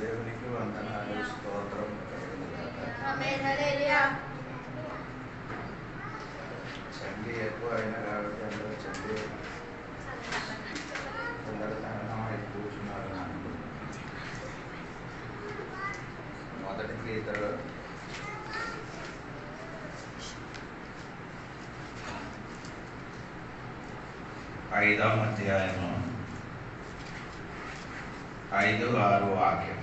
దేవునికి వందనాలు, స్తోత్రం చండి ఎక్కువ అయినా కాబట్టి అందరూ చండి కొందరు తనమై కూర్చున్నారు. మొదటి గీతలో 5వ అధ్యాయము 5-6 వాక్యం.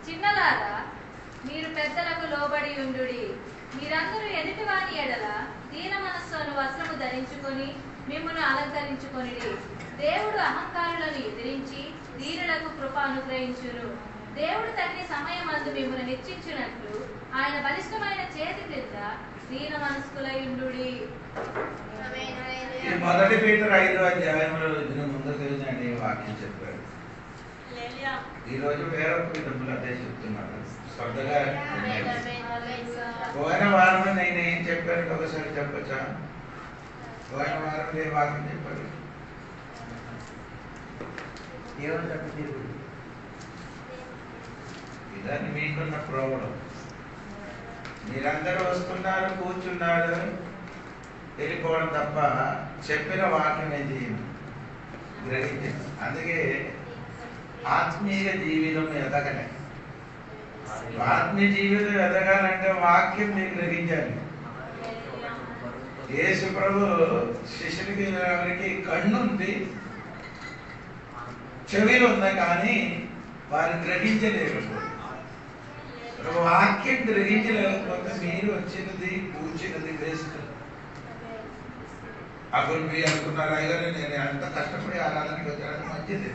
చిన్నలారా, మీరు పెద్దలకు లోబడి ఉండుడి. మీరందరూ ఎదుటి వాని ఎడల దీన మనస్సును వస్త్రము ధరించుకొని మిమ్మును అలంకరించుకొనిడి. దేవుడు అహంకారులను ఎదిరించి దీనులకు కృప అనుగ్రహించును. దేవుడు తగిన సమయమందు మిమ్మును నిశ్చయించునట్లు ఆయన బలిష్టమైన చేతి క్రింద దీన మనస్కులై ఉండుడి. మొదటి పేతురు 5వ అధ్యాయంలో ముందు తెలిసిన వాక్యం చెప్పారు. ఈ రోజు వేరొక విధములు అదే చెప్తున్నారు. శ్రద్ధగా పోయిన వారం నేను ఏం చెప్పాను ఒకసారి చెప్పచ్చా? పోయిన వారం ఏ వాక్యం చెప్పారు? ఏమని చెప్పలేదు. ఇదాన్ని మీకున్న ప్రోగ్రాం. మీరందరూ వస్తున్నారు, కూర్చున్నారు, వెళ్ళిపోవడం తప్ప చెప్పిన వాక్యం ఏం చేయను, గ్రహించను. అందుకే ఆత్మీయ జీవితం ఎదగలే. ఆత్మీయ జీవితం ఎదగాలంటే వాక్యం మీరు గ్రహించాలి. యేసు ప్రభు శిష్యులకి ఎవరికి కన్ను ఉంది, చెవిలు ఉంది, కానీ వారు గ్రహించలేరు. వాక్యం గ్రహించలేకపోతే మీరు వచ్చినది కూర్చున్నది వేస్ట్. అప్పుడు మీరు అనుకున్నారు, అయ్యారు నేను అంత కష్టపడి ఆరాధనకి వచ్చాను, మంచిది.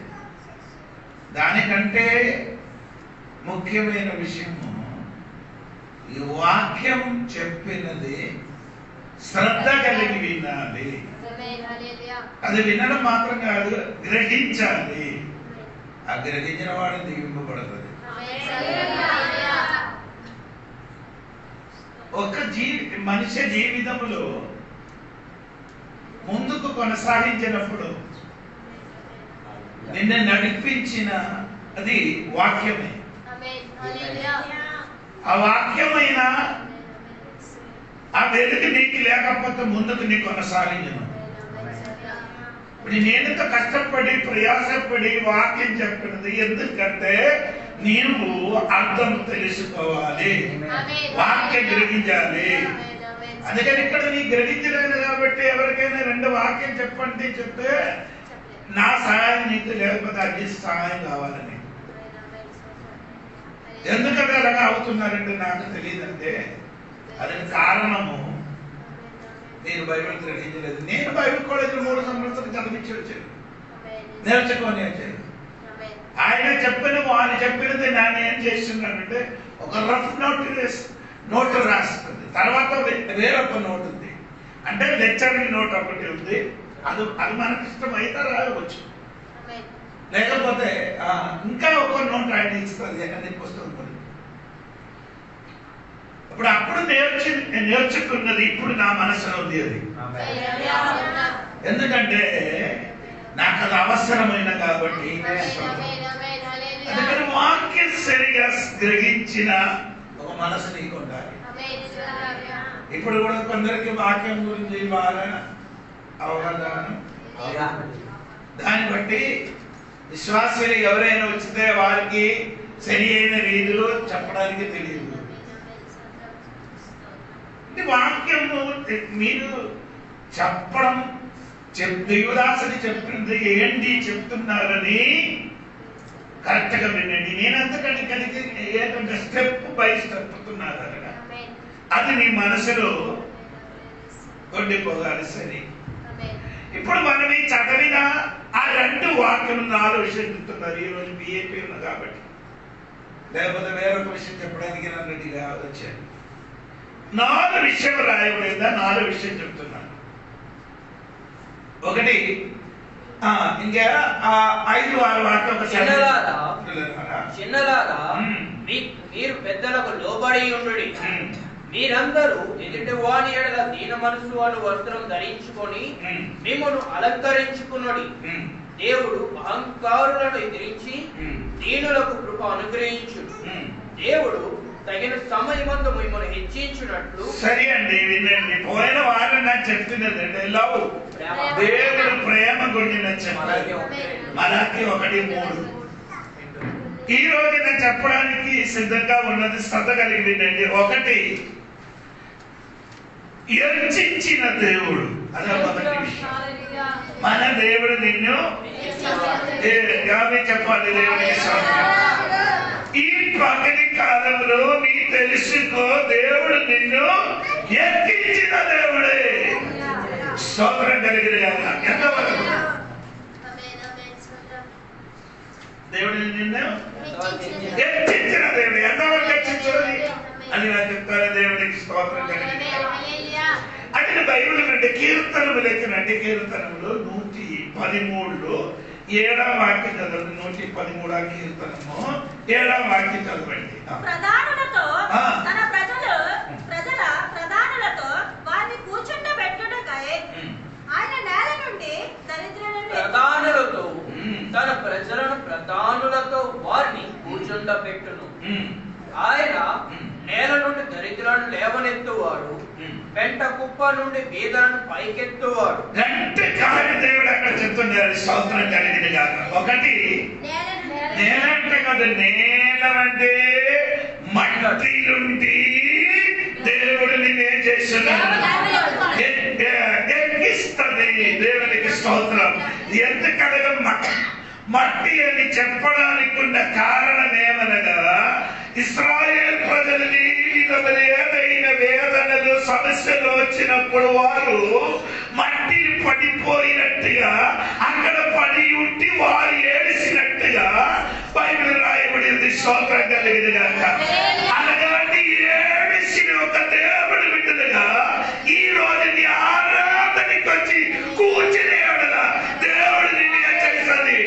దానికంటే ముఖ్యమైన విషయము ఈ వాక్యం చెప్పినది శ్రద్ధ కలిగి వినాలి. అది వినడం మాత్రం కాదు, గ్రహించాలి. ఆ గ్రహించిన వాడు దీవింపబడుతుంది. ఒక మనిషి జీవితంలో ముందుకు కొనసాగించినప్పుడు నిన్ను నడిపించిన అది వాక్యమే. ఆ వాక్యమైన ఆ వెలుగు నీకు లేకపోతే ముందుకు నీ కొనసాగించను. ఇప్పుడు నేనెంత కష్టపడి ప్రయాసపడి వాక్యం చెప్పినది ఎందుకంటే నీవు అర్థం తెలుసుకోవాలి, వాక్యం గ్రహించాలి. అందుకని ఇక్కడ నీ గ్రహించలేదు కాబట్టి ఎవరికైనా 2 వాక్యం చెప్పండి చెప్తే నా సహాయం నీకు లేకపోతే అది సహాయం కావాలని. ఎందుకంటే అలాగా అవుతున్నారంటే నాకు తెలియదంటే అది కారణము నేను బైబిల్ గ్రహించలేదు. నేను బైబిల్ కాలేజీలో 3 సంవత్సరాలు చదివించి వచ్చాను, నేర్చుకొని వచ్చాను. ఆయన చెప్పినది నేను ఏం చేస్తున్నానంటే ఒక రఫ్ నోట్ రాసుకుంది. తర్వాత వేరొక నోట్ ఉంది, అంటే లెక్చరింగ్ నోట్ ఒకటి ఉంది. అది మనకి ఇష్టం అయితే రాయవచ్చు, లేకపోతే ఇంకా ఒక నోట్ ఆయన ఇస్తుంది ఎక్కడ పుస్తకం. అప్పుడు నేర్చుకున్నది ఇప్పుడు నా మనసులో ఉంది. అది ఎందుకంటే నాకు అది అవసరమైన కాబట్టి. అందుకని వాక్యం సరిగా గ్రహించిన ఒక మనసు నీకు ఉండాలి. ఇప్పుడు కూడా కొందరికి వాక్యం గురించి బాగా అవగాహన, దాన్ని బట్టి విశ్వాసులు ఎవరైనా వచ్చితే వారికి సరి అయిన రీతిలో చెప్పడానికి తెలియదు. వాక్యము మీరు చెప్పడం యువదాసుని చెప్పింది ఏంటి చెప్తున్నారని కరెక్ట్ గా వినండి. నేను అంతకంటే కలిగి ఏంటంటే స్టెప్ బై స్టెప్ చెప్తున్నారు, అది నీ మనసులో కొండిపోగాలి. సరే, ఇప్పుడు మనం ఈ చదివిన ఆ 2 వాక్యం 4 విషయం చెప్తున్నారు. ఈరోజు బిఏపీ ఉంది కాబట్టి, లేకపోతే వేరొక విషయం చెప్పడానికి నన్ను రెడీగా వచ్చాను. 4 విషయం రాయబడిందా? 4 విషయం చెప్తున్నాను. ఒకటి ఇంకా 5-6 వాక్యం. చిన్నలారా, మీరు పెద్దలకు లోబడి ఉండుడి. మీరందరూ ఎదుటి వాని ఎడల దీన మనసు వస్త్రం ధరించుకొని మిమ్మల్ని అలంకరించుకున్నది. దేవుడు అహంకారులను ఎదిరించి దీనులకు కృప అనుగ్రహించును. దేవుడు తగిన సమయమందు మిమ్మల్ని హెచ్చించినట్లు. సరే అండి, వినండి. పోయిన వారం నాకు చెప్తున్నదండి, లవ్, దేవుడు ప్రేమ గురించి నాకు చెప్పాలి. మలాకి 1:3. ఈ రోజు నేను చెప్పడానికి సిద్ధంగా ఉన్నది శ్రద్ధ కలిగి వినండి. 1, హెచ్చించిన దేవుడు. అదే మొదటి విషయం. మన దేవుడు నిన్ను చెప్పాలి. దేవుడికి స్తోత్రం. ఈ పగటి కాలంలో నీ తెలుసుకో, దేవుడు నిన్ను ఎక్కించిన దేవుడే. స్తోత్రం కలిగిన ఎంతవరకు దేవుడు నిన్ను ఎక్కించిన దేవుడు. ఎంతవరకు హెచ్చించున్నది అని నాకు చెప్తారా? దేవుడికి స్తోత్రం కలిగిన. అంటే బైబిల్ కంటే కీర్తనలు లెక్కనంటే కీర్తనములు 113లో 7వ వాక్యం చదవండి. 113వ కీర్తనము 7వ వాక్యం చదవండి. ప్రధానులతో తన ప్రజల ప్రధానులతో వారిని కూర్చుండబెట్టుటకై ఆయన నేల నుండి దరిద్రులను ప్రధానులతో తన ప్రజలను ప్రధానులతో వారిని కూర్చుండబెట్టును. ఆయన నేల నుండి దరిద్రులను లేవనెత్తువాడు, పెంట కుప్ప నుండి బీదలను పైకెత్తువాడు. అంటే కార్య దేవుడు అక్కడ చెప్తున్నారు. స్తోత్రం కలిగిన కాక. 1 నేల అంటే కదా, నేల అంటే మట్టి నుండి దేవుడు నేనేం చేస్తున్నాడు? ఎక్కిస్తుంది. దేవునికి స్తోత్రం. ఎందుకనగా మట్టి అని చెప్పడానికి ఉన్న కారణం ఏమనగా, ఇశ్రాయేల్ ప్రజలని ఏదైనా వేదనలు సమస్యలు వచ్చినప్పుడు వారు మట్టిని పడిపోయినట్టుగా అక్కడ పడి ఉండి వారు ఏడిసినట్టుగా బైబిల్ రాయబడింది. స్తోత్రం కలిగింది కాక. అలాంటి ఏడిసిన ఒక దేవుడు బిడ్డలుగా ఈ రోజు నీ ఆరాధనకి వచ్చి కూర్చునే దేవుడు నిన్ను హెచ్చరిస్తుంది.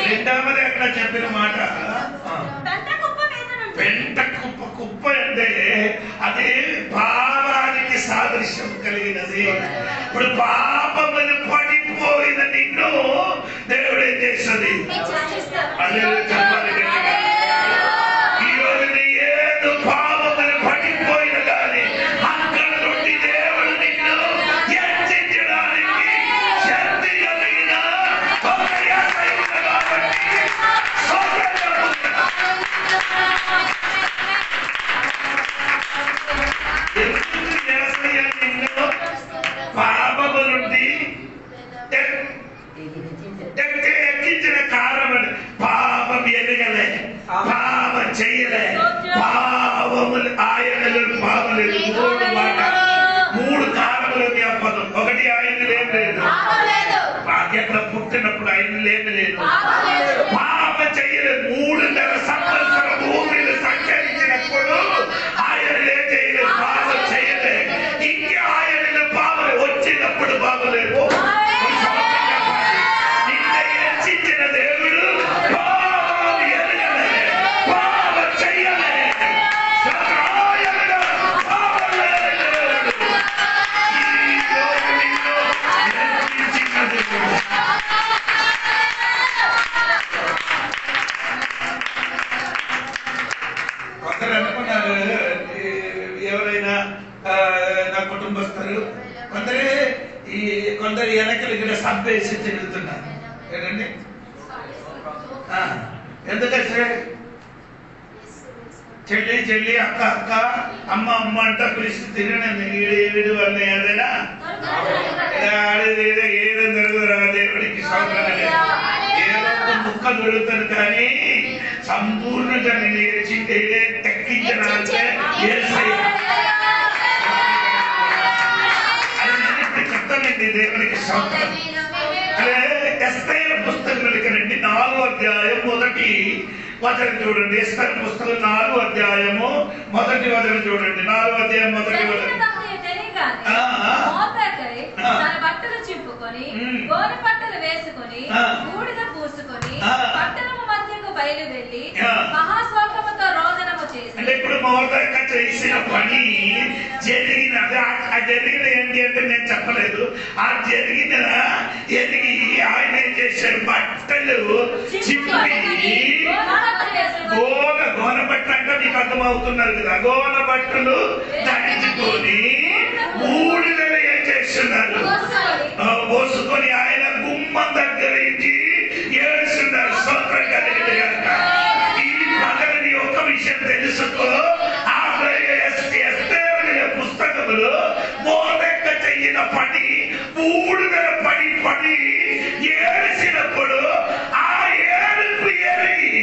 రెండవది అక్కడ చెప్పిన మాట పెంట కుప్ప అంటే అది పాపానికి సాదృశ్యం కలిగినది. ఇప్పుడు పాపములు పడిపోయిన నిన్ను దేవుడు ఏం చేస్తుంది? అదే చెప్పాలి. ఈ రోజు ఏదో పాపములు పడిపోయిన కానీ అక్కడ నుండి దేవుడు నిన్ను హెచ్చించడానికి శక్తి కలిగిన ఒక యేసయ్య కాబట్టి పాపము నుండి ఎక్కించిన కారణం పాపం ఎదగలే, పాపం చేయలే, పాపములు ఆయనలు పాపలేదు. 3 కారణములు జ్ఞాపకం. 1 ఆయన లేదు, ఎక్కడ పుట్టినప్పుడు ఆయన లేదు, పాప చేయలేదు. 3.5 సంవత్సరం భూమిని సంచరించినప్పుడు ఆయన చేయలేదు, పాపం చేయలేదు. ఇంకా ఆయన పాపం వచ్చినప్పుడు బాబలేదు. నిన్న హెచ్చించిన దేవుడు పాపం ఎదగలే, పాపం చేయలే, పాపం లేదు. ఈ రోజు నిన్ను హెచ్చించిన దేవుడు. కొందరు అనుకున్నారు, ఎవరైనా నా కుటుంబస్తులు కొందరు వెనకలు ఇక్కడ సంపేసి తిరుగుతున్నారు. ఏంటండి ఎందుకంటే చెల్లి అక్క అమ్మ అంట పిలిచి తినడం వీడు వల్ల ఏదైనా ఏదో జరుగుతురా దేవుడికి స్తోత్రం. ఏదో ముక్క దొరుకుతారు కానీ సంపూర్ణంగా నేను ఎక్కించడాలంటే చెప్తానండి. దేవునికి స్తోత్రం. ఎస్తేరు పుస్తకం రండి, 4వ అధ్యాయం 1వ వచనం చూడండి. ఎస్తేరు పుస్తకం 4వ అధ్యాయము 1వ వచనం చూడండి. 4వ అధ్యాయం 1వ వచనం. ఏడ్చిన పని జరిగినది. ఆ జరిగిన ఏంటి అంటే నేను చెప్పలేదు. ఆ జరిగిన ఎదిగి ఆయన ఏం చేశాడు, బట్టలు చింపి గోన బట్టలు అంటే మీకు అర్థమవుతున్నారు కదా, గోన బట్టలు ధరించుకొని బూడిదలు ఏం చేస్తున్నారు, పోసుకొని ఆయన గుమ్మం దగ్గర నుంచి ఏడుస్తున్నారు. స్తోత్రం కలిగింది కనుక ఈ పగలని ఒక విషయం తెలుసుకో. ఆ పుస్తకములో మోర్దెక్క చెయ్యిన పని బూడిదల పడి పడి ఏడిసినప్పుడు ఆ ఏడుపు ఎరిగి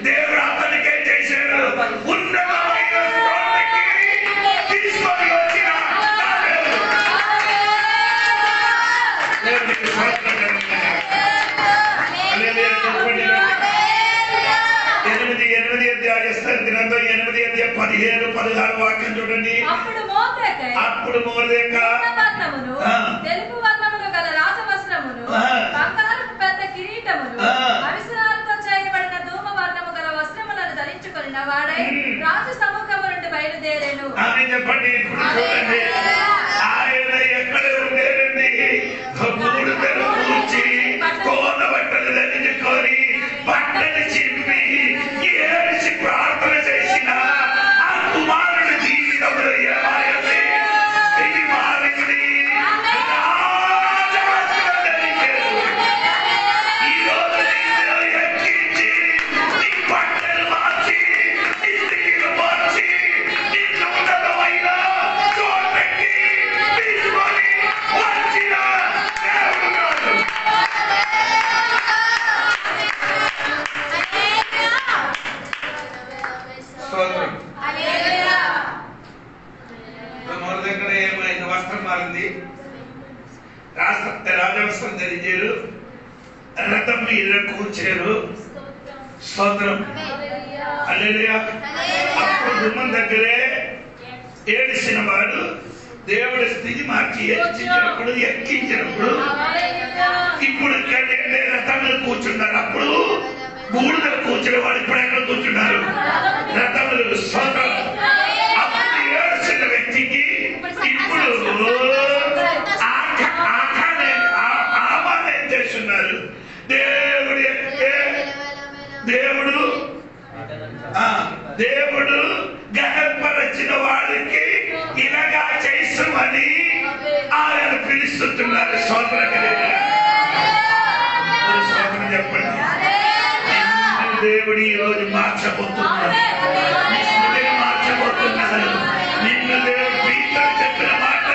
దేవుడు అతనికి ఏం చేశాడు, ఉన్నతమైన స్థానానికి తీసుకొని వచ్చిన గ్రంథం 8:15-16 వాక్యం చూడండి. అప్పుడు మోర్దెకై తెలుపు వర్ణములు గల రాజవస్త్రమును, బంగారపు పెద్ద కిరీటమును, అవిసరాలతో చేయబడిన ధూమ వర్ణము గల వస్త్రములను ధరించుకొనిన వాడై రాజు సముఖము నుండి బయలుదేరెను. అని చెప్పండి. ఇప్పుడు చూడండి, ఆయన ఎక్కడ ఉండేరండి, బూడిదలు పూడ్చి కోన బట్టలు ధరించుకొని బట్టలు చింపి ఏడిచి ప్రార్థన చేసిన ఆ కుమారుడి జీవితంలో ఏమాయండి, ఇది మారింది. ఈ రోజు నిన్ను ఎక్కించి నీ బట్టలు మార్చి నీ స్థితిని మార్చి నిన్ను ఉన్నతమైన చోటకి తీసుకొని వచ్చిన దేవుడు కాదు. స్తోత్రం. మొదటి ఏమైంది, వస్త్రం మారింది, రాజవస్త్రం ధరించారు, రథం మీద కూర్చారు. స్తోత్రం. హల్లెలూయా. అప్పుడు గుమ్మం దగ్గరే ఏడిసిన వాడు దేవుడి స్థితి మార్చి ఎక్కించినప్పుడు ఇప్పుడు రథం మీద కూర్చున్నారు. అప్పుడు బూడిదలు కూర్చున్న వాడు ఇప్పుడు ఎక్కడ కూర్చున్నారు, రథములు. స్తోత్రం. అప్పుడు ఏడ్చిన వ్యక్తికి ఇప్పుడు ఆహ్వానం ఏం చేస్తున్నారు, దేవుడు గర్భపరిచిన వాడికి ఇలాగా చేస్తామని ఆయన పిలుస్తున్నారు. స్తోత్రం చెప్పండి. దేవుడు ఈ రోజు మార్చబోతున్నారు, మార్చబోతున్నారు. నిన్ను దేవుడు పీతలు చెప్పిన మాట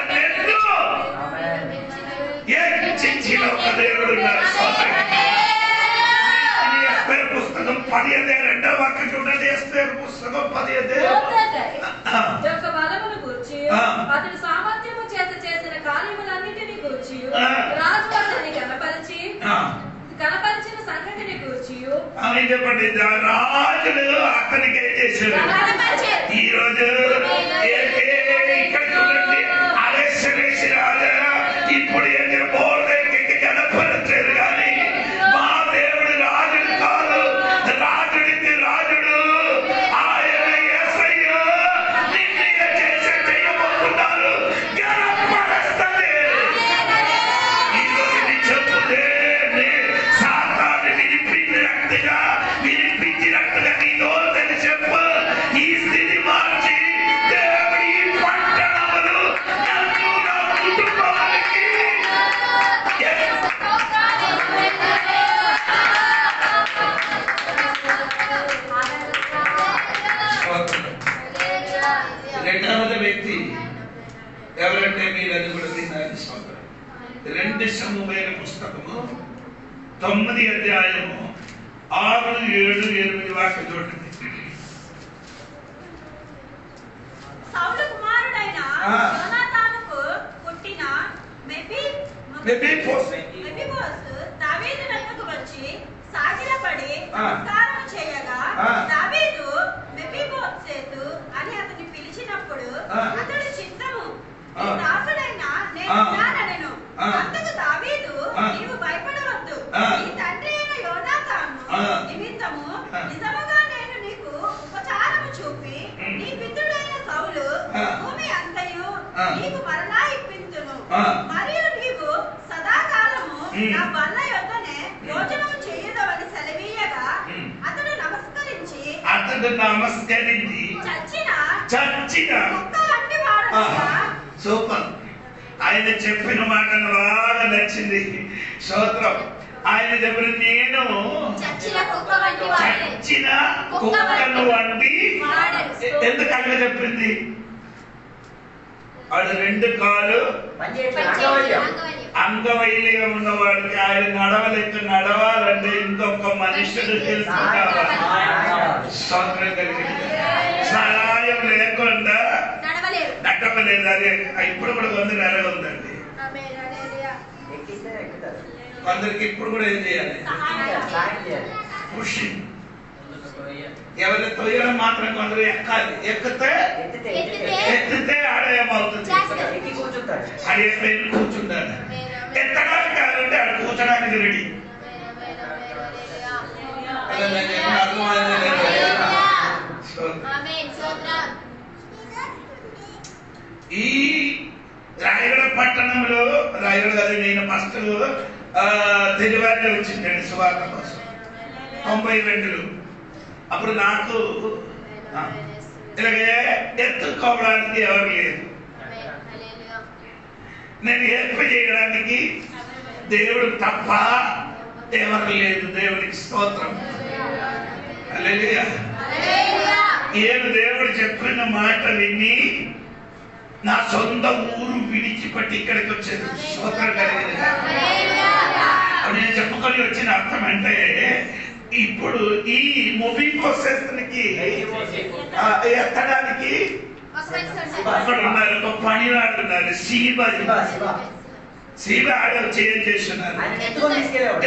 హెచ్చించిన ఒక దేవుడు ఉన్నారు. పుస్తకం 15 వాక్యం చూడండి. పుస్తకం 15 అతడు సామర్థ్యము చేత చేసిన కార్యములన్నిటిని కూర్చి రాజు అతన్ని కనపరిచిన సంగతిని కూర్చి చెప్పండి. రాజులు అతనికి ఏం చేశారు, ఈ రోజు ఇక్కడ చూడండి. అలెక్సరేసి రాజా ఇప్పుడు ఏం మోర్దెకైకి కనపరచారు, కానీ మా దేవుడు రాజుడు కాదు, రాజుడికి రాజుడు ఆయన యేసయ్య. నిన్ను చేయబోతున్నారు, కనపరుస్తుంది. ఈ రోజు నీ చెప్పుదే సాతాను వినిపించినట్టుగా నీ నోరు తెరిచి చెప్పు. ఈ స్థితి మార్చి దేవుడి పట్టణములు నన్ను నా కుటుంబానికి రెండవది వ్యక్తి ఎవరంటే మీరు అది కూడా విన్నారు. 2 సమూహమైన పుస్తకము 9 6, 7, 8 వాక్యం చూడండి. సౌలు కుమారుడైన యోనాతానుకు పుట్టిన మెఫీబోషు దావీదు వద్దకు వచ్చి సాగిలపడి నమస్కారం చేయగా దావీదు మెఫీబోషెతు అని అతన్ని పిలిచినప్పుడు అతడు చిత్తము దాసుడైన నేను ఉన్నానెను. అందుకు దావీదు నీవు భయపడవద్దు, నీ తండ్రి అయిన యోనాతాను నిమిత్తము నిజముగా నేను నీకు ఉపచారము చూపి నీ పితృడైన సౌలు నీకు మరలా ఇప్పింతును. మరియు నీవు సదాకాలము నా బల్ల యొద్దనే భోజనము చేయదవని సెలవీయగా అతడు నమస్కరించి చచ్చిన కుక్క వంటి వాడు. సూపర్. ఆయన చెప్పిన మాటను బాగా నచ్చింది. స్తోత్రం. ఆయన చెప్పిన నేను చచ్చిన కుక్కను వంటి. ఎందుకన్నా చెప్పింది? వాడు 2 కాళ్ళు అంగవైల్యం ఉన్నవాడికి ఆయన నడవాలంటే ఇంకొక మనుషుడు స్తోత్రం కలిగింది. సహాయం లేకుండా నడవలేదు. అదే ఇప్పుడు కూడా కొందరు నెలగొందండి. కొందరికి ఇప్పుడు కూడా ఏం చేయాలి? పుషింగ్. ఎవరి తొయ్యడం మాత్రం కొందరు ఎక్కాలి. ఎత్తితే ఆడేమవుతుంది? అడే పైన కూర్చుంటారు. ఎత్తడానికి కాదంటే ఆడ కూర్చోడానికి రెడీ. ఈ రాయగడ పట్టణంలో నేను ఫస్ట్ తెలివారిలో వచ్చిందండి సువార్త కోసం 92లో. అప్పుడు నాకు ఇలాగే ఎత్తుకోవడానికి ఎవరు లేదు. నేను హెల్ప్ చేయడానికి దేవుడు తప్ప ఎవరు లేదు. దేవుడికి స్తోత్రం. హల్లెలూయా. నేను దేవుడు చెప్పిన మాట విని నా సొంత ఊరు విడిచిపెట్టి ఇక్కడికి వచ్చాను. స్తోత్రం కలిగింది. నేను చెప్పుకొని వచ్చిన అర్థం అంటే ఇప్పుడు ఈ మూవింగ్ ప్రాసెస్కి ఎత్తడానికి అక్కడ ఉన్నారు. ఒక పనివాడు ఉన్నారు. శివ ఆడ చేస్తున్నారు.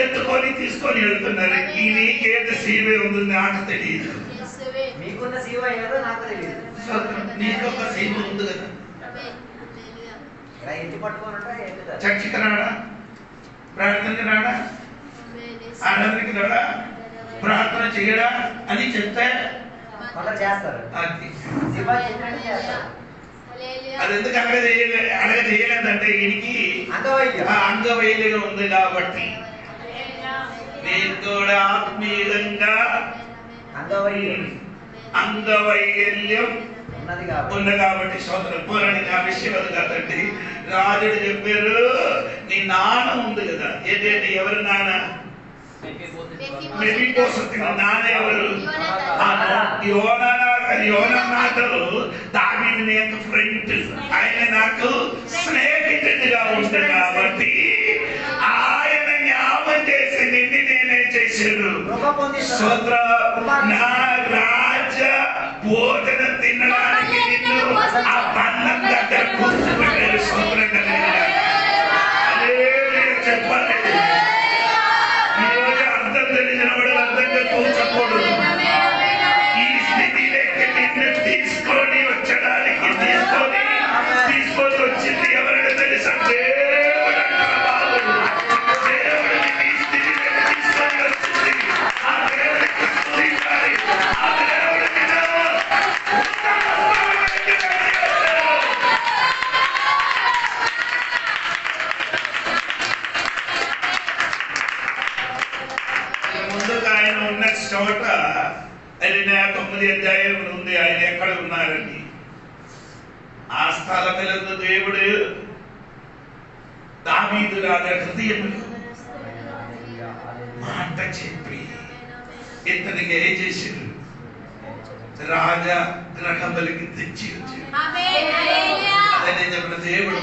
ఎత్తుకొని తీసుకొని వెళ్తున్నారు. నీకేది శివే ఉంది నాకు తెలియదు. నీకొక శివ ఉంది కదా. చర్చికి రాడా? ప్రార్థనకి రాడా? ఆరాధనకి రాడా? ప్రార్థన చేయడా అని చెప్తే చేస్తారు. అది ఎందుకు అడగ చేయలేదంటే ఈయనకి అంగవైల్యం ఉంది కాబట్టి. నేను కూడా ఆత్మీయంగా అంగవైల్యం ఉంది కాబట్టి సోదరు పోరానికి ఆ విషయం అది కదండి. రాజుడు చెప్పారు నీ నాన్న ఉంది కదా. ఏంటంటే ఎవరు నాన్న? నాన్న ఎవరు? యోనాథుడు దావీదు నాకు ఫ్రెండ్. ఆయన నాకు స్నేహితుడిగా ఉంది కాబట్టి ఆయన జ్ఞాపకం చేసి నిన్ను నేనే చేశాను. సోదర నా రాజ భోజన తినడానికి నిన్ను ఆ బంధం దగ్గర కూర్చోబెట్టారు. సోదరం కలిగిన చెప్పాలి. ఈరోజు అర్థం తెలిసిన వాడు అర్థంగా కూర్చోకూడదు. ఈ స్థితిలోకి నిన్ను తీసుకొని వచ్చడానికి తీసుకొని వచ్చింది ఎవరైనా తెలుసా? దేవుడు అంటారు. బాబు దేవుడు ఈ స్థితిలోకి తీసుకొని వచ్చింది. ఆ దేవుడికి స్తుతించాలి. ఆ దేవుడు ముందుకు ఆయన ఉన్న చోట అది 9 అధ్యాయం ఉంది. ఆయన ఎక్కడ ఉన్నారని ఆ స్థలములందు దేవుడు దావీదు రాజా హృదయములో మాట చెప్పి ఇతనికి ఏం చేశారు? రాజా గ్రహములకి తెచ్చి వచ్చారు. అదే చెప్పిన దేవుడు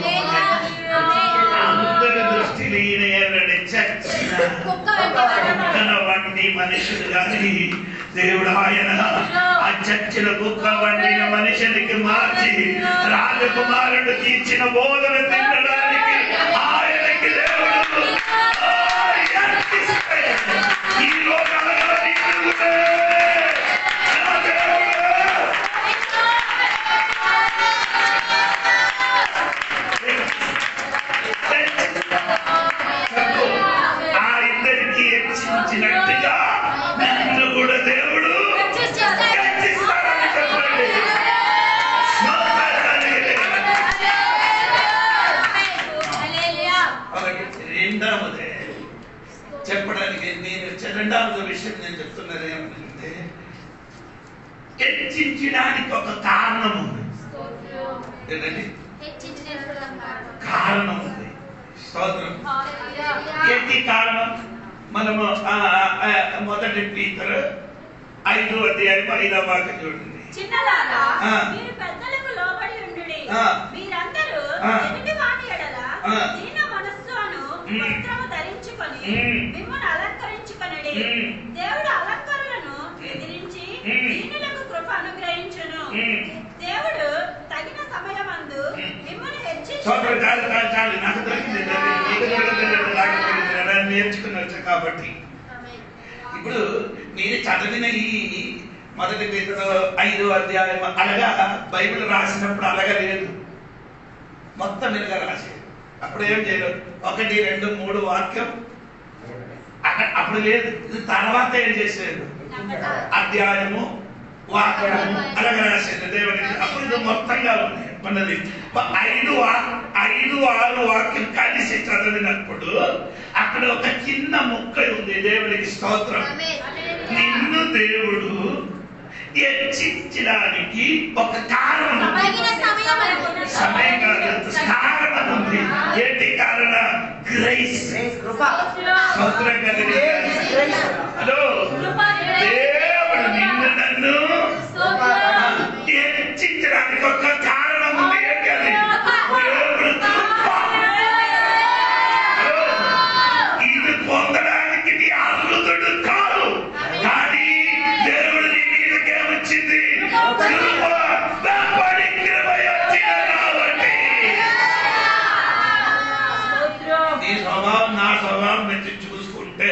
అందరి దృష్టిలో ఈయన చచ్చిన కుక్క వంటి మనుషుడు కానీ దేవుడు ఆయన ఆ చచ్చిన కుక్క వంటి మనుషునికి మార్చి రాజకుమారుడికి ఇచ్చిన బోధన తినడానికి ఆయనకి దేవుడు ఈ లోకాలలో ఆ ఇద్దరికి హెచ్చించినట్టుగా నన్ను కూడా దేవుడు హెచ్చిస్తాడని చెప్పండి. రెండవ విషయం నేను చెప్తున్నది ఏమంటే హెచ్చించడానికి ఒక కారణం ఉంది. ఏంటండి? కారణం ఉంది. స్తోత్రం. ఏంటి కారణం? మనము మొదటి పీతరు 5వ అధ్యాయం 5వ వాక్యం చూడండి. చిన్నలారా మీరు పెద్దలకు లోబడి ఉండుడి. మీరందరూ ఎదుటి వాని ఎడల దీన మనస్సును వస్త్రము ధరించుకొని మిమ్మును అలంకరించుకొనుడి. దేవుడు అలంకరణను ఎదిరించి దీనులకు కృప అనుగ్రహించును. దేవుడు తగిన సమయమందు మిమ్మును హెచ్చించును. నేర్చుకున్నారు కాబట్టి ఇప్పుడు మీరు చదివిన ఈ మొదటి పేతురు 5వ అధ్యాయం అలాగా బైబిల్ రాసినప్పుడు అలాగా లేదు, మొత్తం మీరుగా రాసేది. అప్పుడు ఏం చేయలేదు, 1, 2, 3 వాక్యం అప్పుడు లేదు. ఇది తర్వాత ఏం చేసేది, అధ్యాయము వాక్యము అలాగే రాసేది దేవుడికి. అప్పుడు ఇది మొత్తంగా ఉన్నది. 5, 6 వాక్యం కలిసి చదివినప్పుడు అక్కడ ఒక చిన్న ముక్క ఉంది. దేవుడికి స్తోత్రం. నిన్ను దేవుడు హెచ్చించడానికి ఒక కారణం ఉంది. సమయం కాదు, కారణం ఉంది. ఏంటి కారణం? గ్రేస్. స్తోత్రం కలిగి హలో, దేవుడు నిన్ను నన్ను హెచ్చించడానికి ఒక కారణం ఉంది. ఏంటి అది? దేవుడు ఇది పొందడానికి నీ అర్హుడు కాదు, కానీ దేవుడు నీ మీదకి ఏమొచ్చింది? కృప. వెంబడి కృప వచ్చిన కాబట్టి నీ స్వభావం నా స్వభావం పెట్టి చూసుకుంటే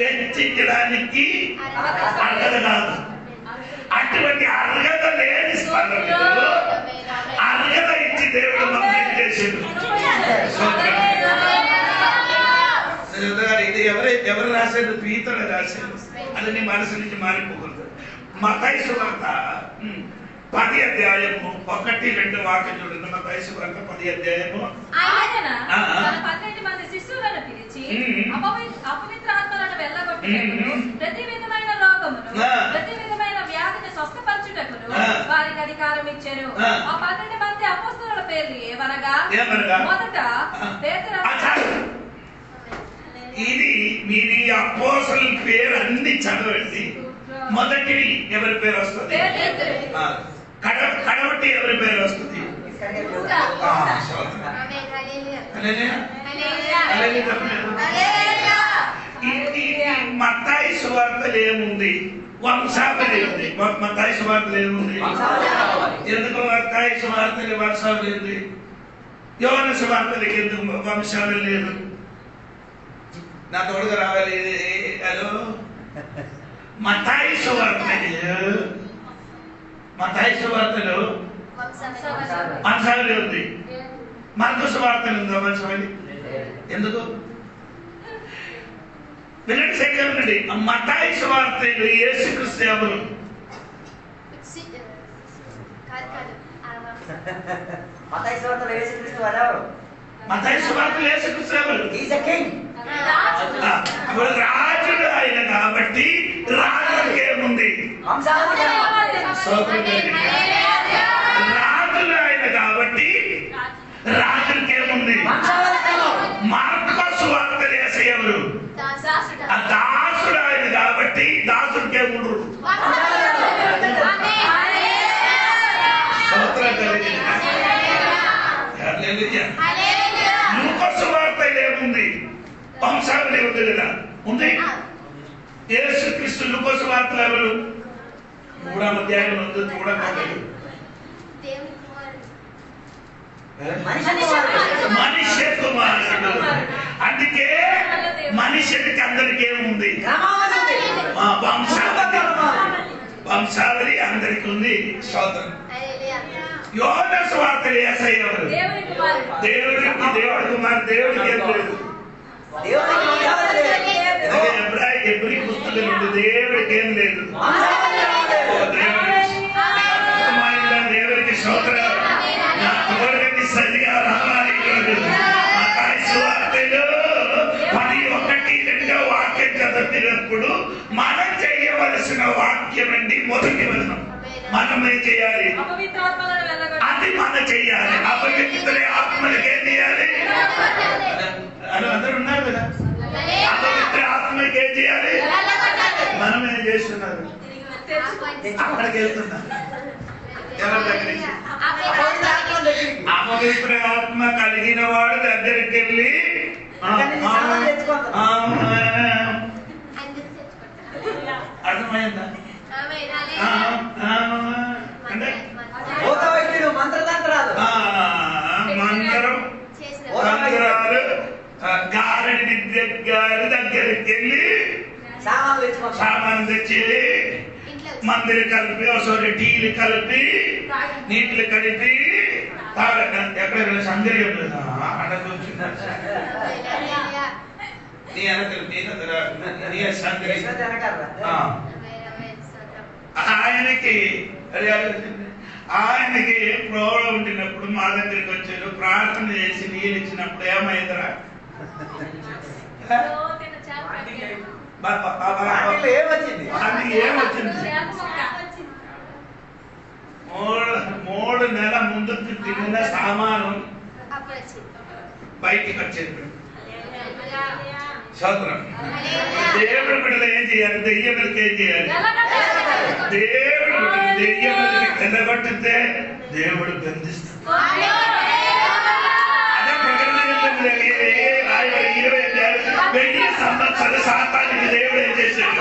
హెచ్చించడానికి అర్హత కాదు. అటువంటి అర్హత లేని స్థలంలో అర్హత ఇచ్చి దేవుడు మమ్మల్ని చేసిండు. ఇది ఎవరు రాశారు? పీతరు రాశారు. అది నీ మనసు నుంచి మారిపోకూడదు. మత్తయి సువార్త 10వ అధ్యాయము 1, 2 వాక్యం చూడండి. మత్తయి సువార్త 10వ అధ్యాయము. ఆయన తన 12 మంది శిష్యులను పిలిచి అపవిత్ర ఆత్మలను వెళ్ళగొట్టుటకును, ప్రతి విధమైన రోగమును, ప్రతి విధమైన వ్యాధిని స్వస్థపరచుటకును వారికి అధికారం ఇచ్చెను. ఆ 12 మంది అపోస్తలుల పేర్లు ఏవనగా, మొదట పేతురు. ఇది మీరు ఈ అపోస్తలుల పేరు అన్ని చదవండి. మొదటివి ఎవరి పేరు వస్తుంది? కడవటి ఎవరి పేరు వస్తుంది? మత్తయి సువార్తలు ఏముంది? వంశావళి ఉంది. మత్తయి సువార్తలు ఏముంది? ఎందుకు మత్తయి సువార్తలు వంశావళి ఉంది? యోహాను సువార్తలకి ఎందుకు వంశావళి లేదు? నా తోడుగా రావాలి. హలో, మత్తయి సువార్తలు వంశావళి ఉంది. మార్కు సువార్తలు ఉందా వంశావళి? ఎందుకు? వినండి సెకండ్. మత్తయి సువార్తలు యేసుక్రీస్తు ఎవరు? మత్తయి సువార్తలో యేసుక్రీస్తు ఎవరు? మత్తయి సువార్తలో యేసుక్రీస్తు ఎవరు? He's a king. అప్పుడు రాజుడు ఆయన కాబట్టి రాజులకి ఏముంది? రాజులు ఆయన కాబట్టి రాజులకి ఏముంది? మార్కు సువార్తలు యేసు ఎవరు? దాసుడు ఆయన కాబట్టి దాసుడికి ఏముండ్రు? లూకా సువార్తలు ఏముంది? వంశావళి ఉంది కదా, ఉంది. యేసుక్రీస్తు లూకా సువార్తలు ఎవరు? 3వ అధ్యాయం ఉంది. చూడలేదు, మనిషి కుమారుడు. అందుకే మనిషికి అందరికి ఏముంది? వంశావళి అందరికి ఉంది. స్తోత్రం. యోహాను సువార్తలు యేసయ్య ఎవరు? దేవుడికి కుమారు. దేవుడికి ఏం లేదు. ఎబ్రీ పుస్తకం ఉంది. దేవుడికి ఏం లేదు. దేవుడికి స్తోత్రం. సరిగా రావాలి. మత్తయి సువార్తలు మనం ఏం చేయాలి? అపవిత్రాత్మలను వెళ్ళగొట్టాలి. అది మనం చేయాలి. అపవిత్ర ఆత్మలకి ఏం చేయాలి? అని అందరూ ఉన్నారు కదా. అపవిత్ర ఆత్మకి ఏం చేయాలి? మనం ఏం చేస్తున్నారు? అక్కడికి వెళ్తున్నాం. ఎవరి దగ్గరికి? అపవిత్ర ఆత్మ కలిగిన వాడు దగ్గరికి వెళ్ళి అర్థమైందా? అంటే మంత్రతంత్రాలు మంత్రాలు గారడి విద్య గారి దగ్గరికి వెళ్ళి సామాన్లు తెచ్చి మందిరి కలిపి టీలు కలిపి నీటిలు కలిపి ఎక్కడ సందేహం లేదా అడగొచ్చింది నీ అనకలు నీ ఆయనకి ప్రాబ్లం ఉండినప్పుడు మా దగ్గరికి వచ్చారు. ప్రార్థన చేసి నీళ్ళు ఇచ్చినప్పుడు ఏమైందిరా? ఏమొచ్చింది? 3 నెలల ముందుకు తిన్న సామాను బయటికి వచ్చింది. సోదరం దేవుడు బిడ్డలు ఏం చేయాలి? దెయ్యములకి ఏం చేయాలి? దేవుడు దెయ్యములకి వెళ్ళగొట్టితే దేవుడు బంధిస్తాడు. అదే ప్రకటన 20 సంవత్సరాలు సాతానికి దేవుడు ఏం చేశాడు?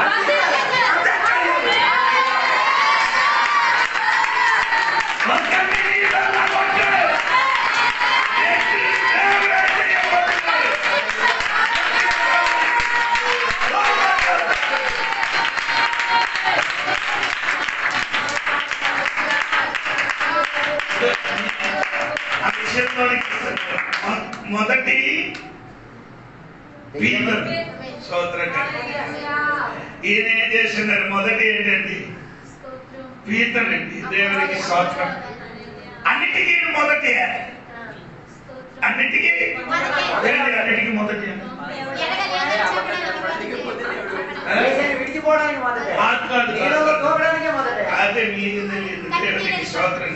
మొదటి ఈయన ఏం చేస్తున్నారు? మొదటి ఏంటండి? పీతలండి. దేవునికి స్తోత్రం. అన్నిటికీ మొదటి అన్నిటికీ మొదటి అదే మీకు తెలియదు. దేవునికి స్తోత్రం.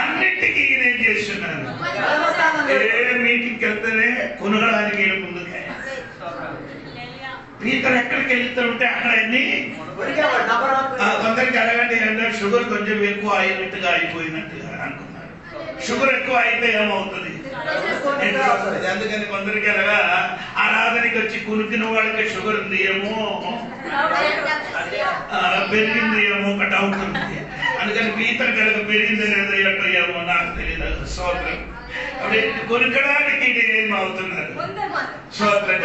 అన్నిటికీ ఏం చేస్తున్నాను? ఏ మీటింగ్కి వెళ్తేనే కొనగడానికి ముందుకే పీతలు ఎక్కడికి వెళ్తుంటే అక్కడ అన్ని కొందరికి అడగండి అంటే షుగర్ కొంచెం ఎక్కువ అయినట్టుగా అయిపోయినట్టుగా అనుకున్నారు. షుగర్ ఎక్కువ అయితే ఏమవుతుంది? అందుకని కొందరికి అలాగా ఆరాధనకి వచ్చి కునికిన వాళ్ళకి షుగర్ ఉంది ఏమో పెరిగింది ఏమో ఒక డౌట్ ఉంది. అందుకని పీతలు కనుక పెరిగింది లేదో ఎట్టో ఏమో నాకు తెలియదు. స్తోత్రం. అప్పుడు కొనుక్కడానికి ఏమవుతున్నారు? స్తోత్రం.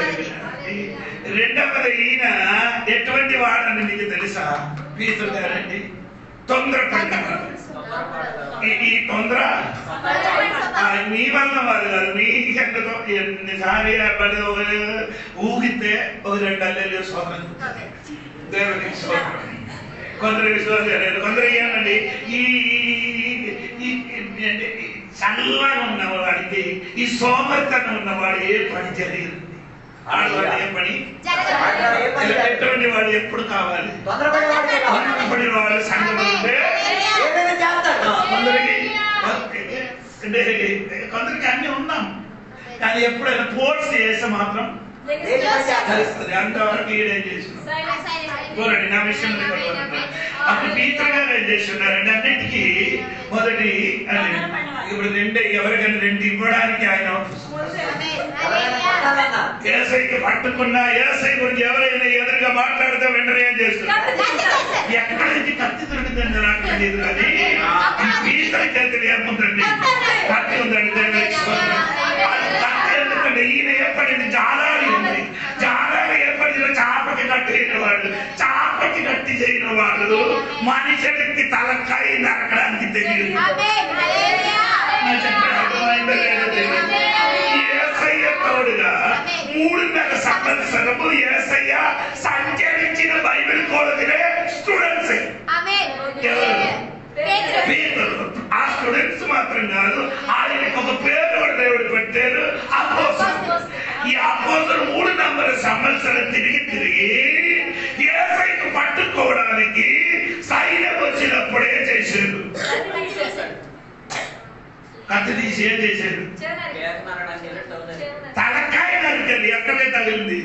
రెండవది ఈయన ఎటువంటి వాడని మీకు తెలుసా? పీతలు గారండి తొందరపడ్డారు. ఈ తొందర నీ వల్ల వాళ్ళు కాదు. నీకెందుకో ఎన్నిసార్లు ఊగితే ఒక 2 అల్లెలు స్వాతంత్రం దేవుడికి స్వాతంత్రం. కొందరు విశ్వాసం, కొందరు ఏమండి ఈ చల్లగా ఉన్నవాడికి ఈ సోమర్తనం ఉన్నవాడు ఏ పని జరిగింది? ఆడవాడు ఏ పని? ఎటువంటి వాడు ఎప్పుడు కావాలి? తొందరపడి వాడు సంఘం ఉంటే కొందరికి అన్ని ఉన్నాం, కానీ ఎప్పుడైనా ఫోర్స్ చేస్తే మాత్రం తెలుస్తుంది. అంతవరకు ఈడేం చేస్తున్నాం చూడండి. నా విషయం అప్పుడు పీతర్ గారు ఏం చేస్తున్నారంటే అన్నిటికీ మొదటి ఇప్పుడు ఎవరికైనా 2 ఇవ్వడానికి ఆయన ఏసైకి పట్టుకున్నా ఏసై గురించి ఎవరైనా ఎదురుగా మాట్లాడితే వెంటనే ఏం చేస్తున్నారు? ఎక్కడి నుంచి కత్తి దొరుకుతుంది నాకు తెలియదు, కానీ పీతర్ చేతులు ఏముందండి? కత్తి ఉందండి. కత్తి ఎందుకంటే ఈయన ఏర్పడింది జాలారి ఉంది. జాలారి ఏర్పడిన చాపకి కట్టిన వాడు, చాపకి కట్టి చేయని వాడు మనుషులకి తలకాయ నరకడానికి తెలియదు. ఏసయ్య తోడుగా 3 సంవత్సరము ఏసయ్య సంచరించిన బైబిల్ కాలేజీలో స్టూడెంట్స్ ఆ స్టూడెంట్స్ మాత్రం కాదు, ఆయనకు ఒక పేరు కూడా దేవుడు పెట్టారు, అపోస్తలులు. ఈ అపోస్తలులు 3 సంవత్సరం తిరిగి ఏసైను పట్టుకోవడానికి సైన్యము కత్తి తీసి ఏం చేశారు? తలకాయ నరికారు. ఎక్కడే తగిలింది?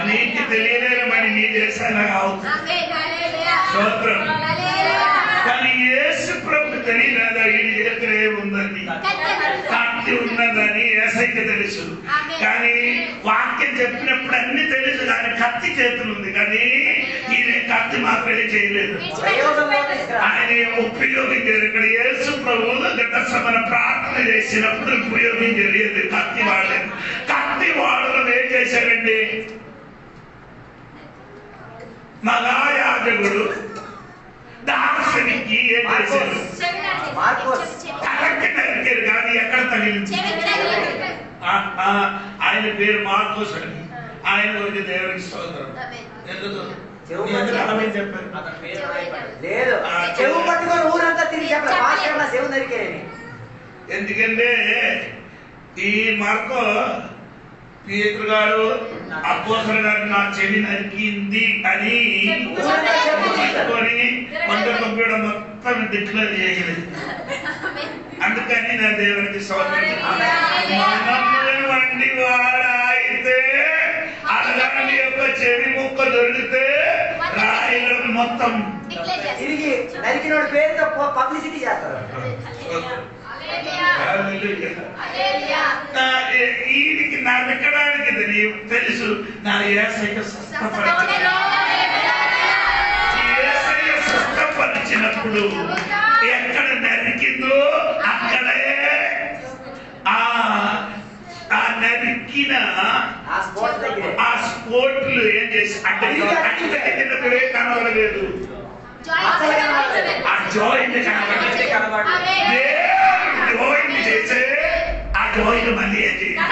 నీకు తెలియలేమని నీ చేశాను స్తోత్రం. కానీ యేసు ప్రభు తెలియదా ఈ చేతిలో ఏముందని? కత్తి ఉన్నదని యేసయ్యకి తెలుసు. కానీ వాక్యం చెప్పినప్పుడు అన్ని తెలుసు. కానీ కత్తి చేతులు ఉంది. కానీ ఈయన కత్తి మాత్రమే చేయలేదు. ఆయన ఉపయోగించారు. ఇక్కడ యేసు ప్రభు గతసమన ప్రార్థన చేసినప్పుడు ఉపయోగించలేదు. కత్తి వాడలేదు. కత్తి వాడడం ఏం చేశారండి? మహాయాజకుడు దాసనికి ఏం చేశారు? తలకి నరికారు. కానీ ఎక్కడ తగిలింది? ఆయన పేరు మార్కోస్ అని. ఆయన గురించి దేవునికి స్తోత్రం. ఎందుకు చెప్పారు? ఎందుకంటే ఈ మార్కో పీతరు గారు అపోస్తలుడు గారు నా చెవి నరికింది అని వంట పంపడం మొత్తం డిక్లేర్ చేయలేదు. అందుకని నా దేవునికి వండి వాడైతే అలాంటి యొక్క చెవి ముక్క దొరికితే రాయిలో మొత్తం తిరిగి నరికిన పేరుతో పబ్లిసిటీ చేస్తారు. ఈయనకి నరకడానికి తెలుసు. నా యేసయ్య స్వస్థపరిచినప్పుడు ఎక్కడ నరికిందో అక్కడే ఆ నరికిన ఆ స్పోర్ట్లు ఏం చేసి అంటే కనబడలేదు. ఆ జాయింట్ కనబడలేదు. జాయింట్ చేసే ఆ జాయింట్ మళ్ళీ ఏం చేయాలి?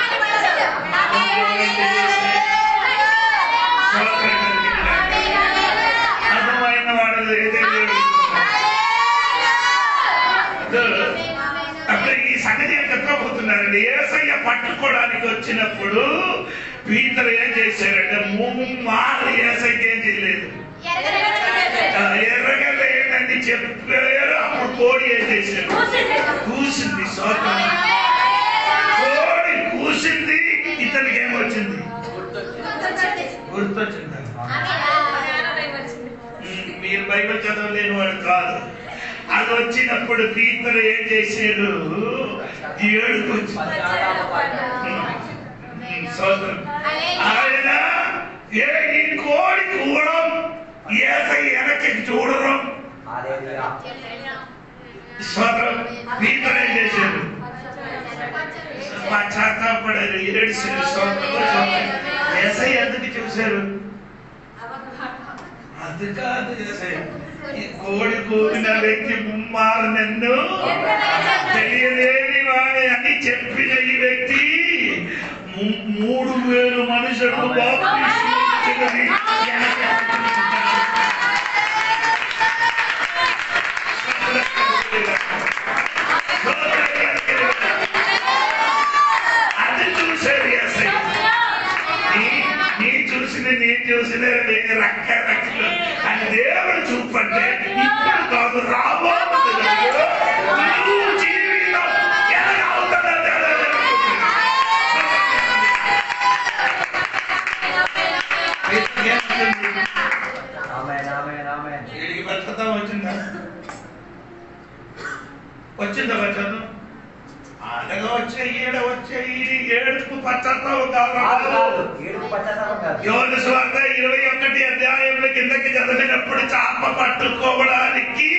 అర్థమైన వాడు అప్పుడు ఈ సంగతి చెప్పబోతున్నారండి. యేసయ్య పట్టుకోవడానికి వచ్చినప్పుడు పీతరు ఏం చేశారంటే ముమ్మారు యేసయ్యకి ఏం చేయలేదు. ఎర్రగడ్డ ఏంటంటే చెప్పారు. అప్పుడు కోడి ఏం చేశారు? కూసింది. సోదరు కోడి కూసింది. ఇతనికి ఏమొచ్చింది? గుర్తొచ్చింది. మీరు బైబిల్ చదవలేని వాడు కాదు. అది వచ్చినప్పుడు పీతరు ఏం చేశారు? ఏడుపు వచ్చింది. సోదరు ఆయన ఈ కోడి కూడం యేసయ్య వెనక్కి చూడడం. సోదరు పీతరు ఏం చేశారు? పశ్చాత్తాపడారు, ఏడ్చారు. సోదరు యేసయ్య ఎందుకు చూశారు? అది కాదు. యేసయ్య ఈ కోడి కూడిన వ్యక్తి ముమ్మారు నన్ను తెలియలేని వాడే అని చెప్పిన ఈ వ్యక్తి 3000 మనుషులకు బాప్తిస్మం ఇచ్చినది. అది చూసారు యేసయ్య. నీ చూసింది నేను చూసిన రక్క రక్కలు అని దేవుడు చూపంటే ఇప్పుడు కాదు రాబోతుంది జీవితం ఎలా అవుతుందో వీడికి భద్రత వచ్చిందా? వచ్చిందా భద్రత? అలాగా వచ్చే ఈడ వచ్చే ఏడుపు పశ్చాత్తాపం కాదు. యోహాను సువార్త 21 అధ్యాయంలో కిందకి చదివినప్పుడు చాప పట్టుకోవడానికి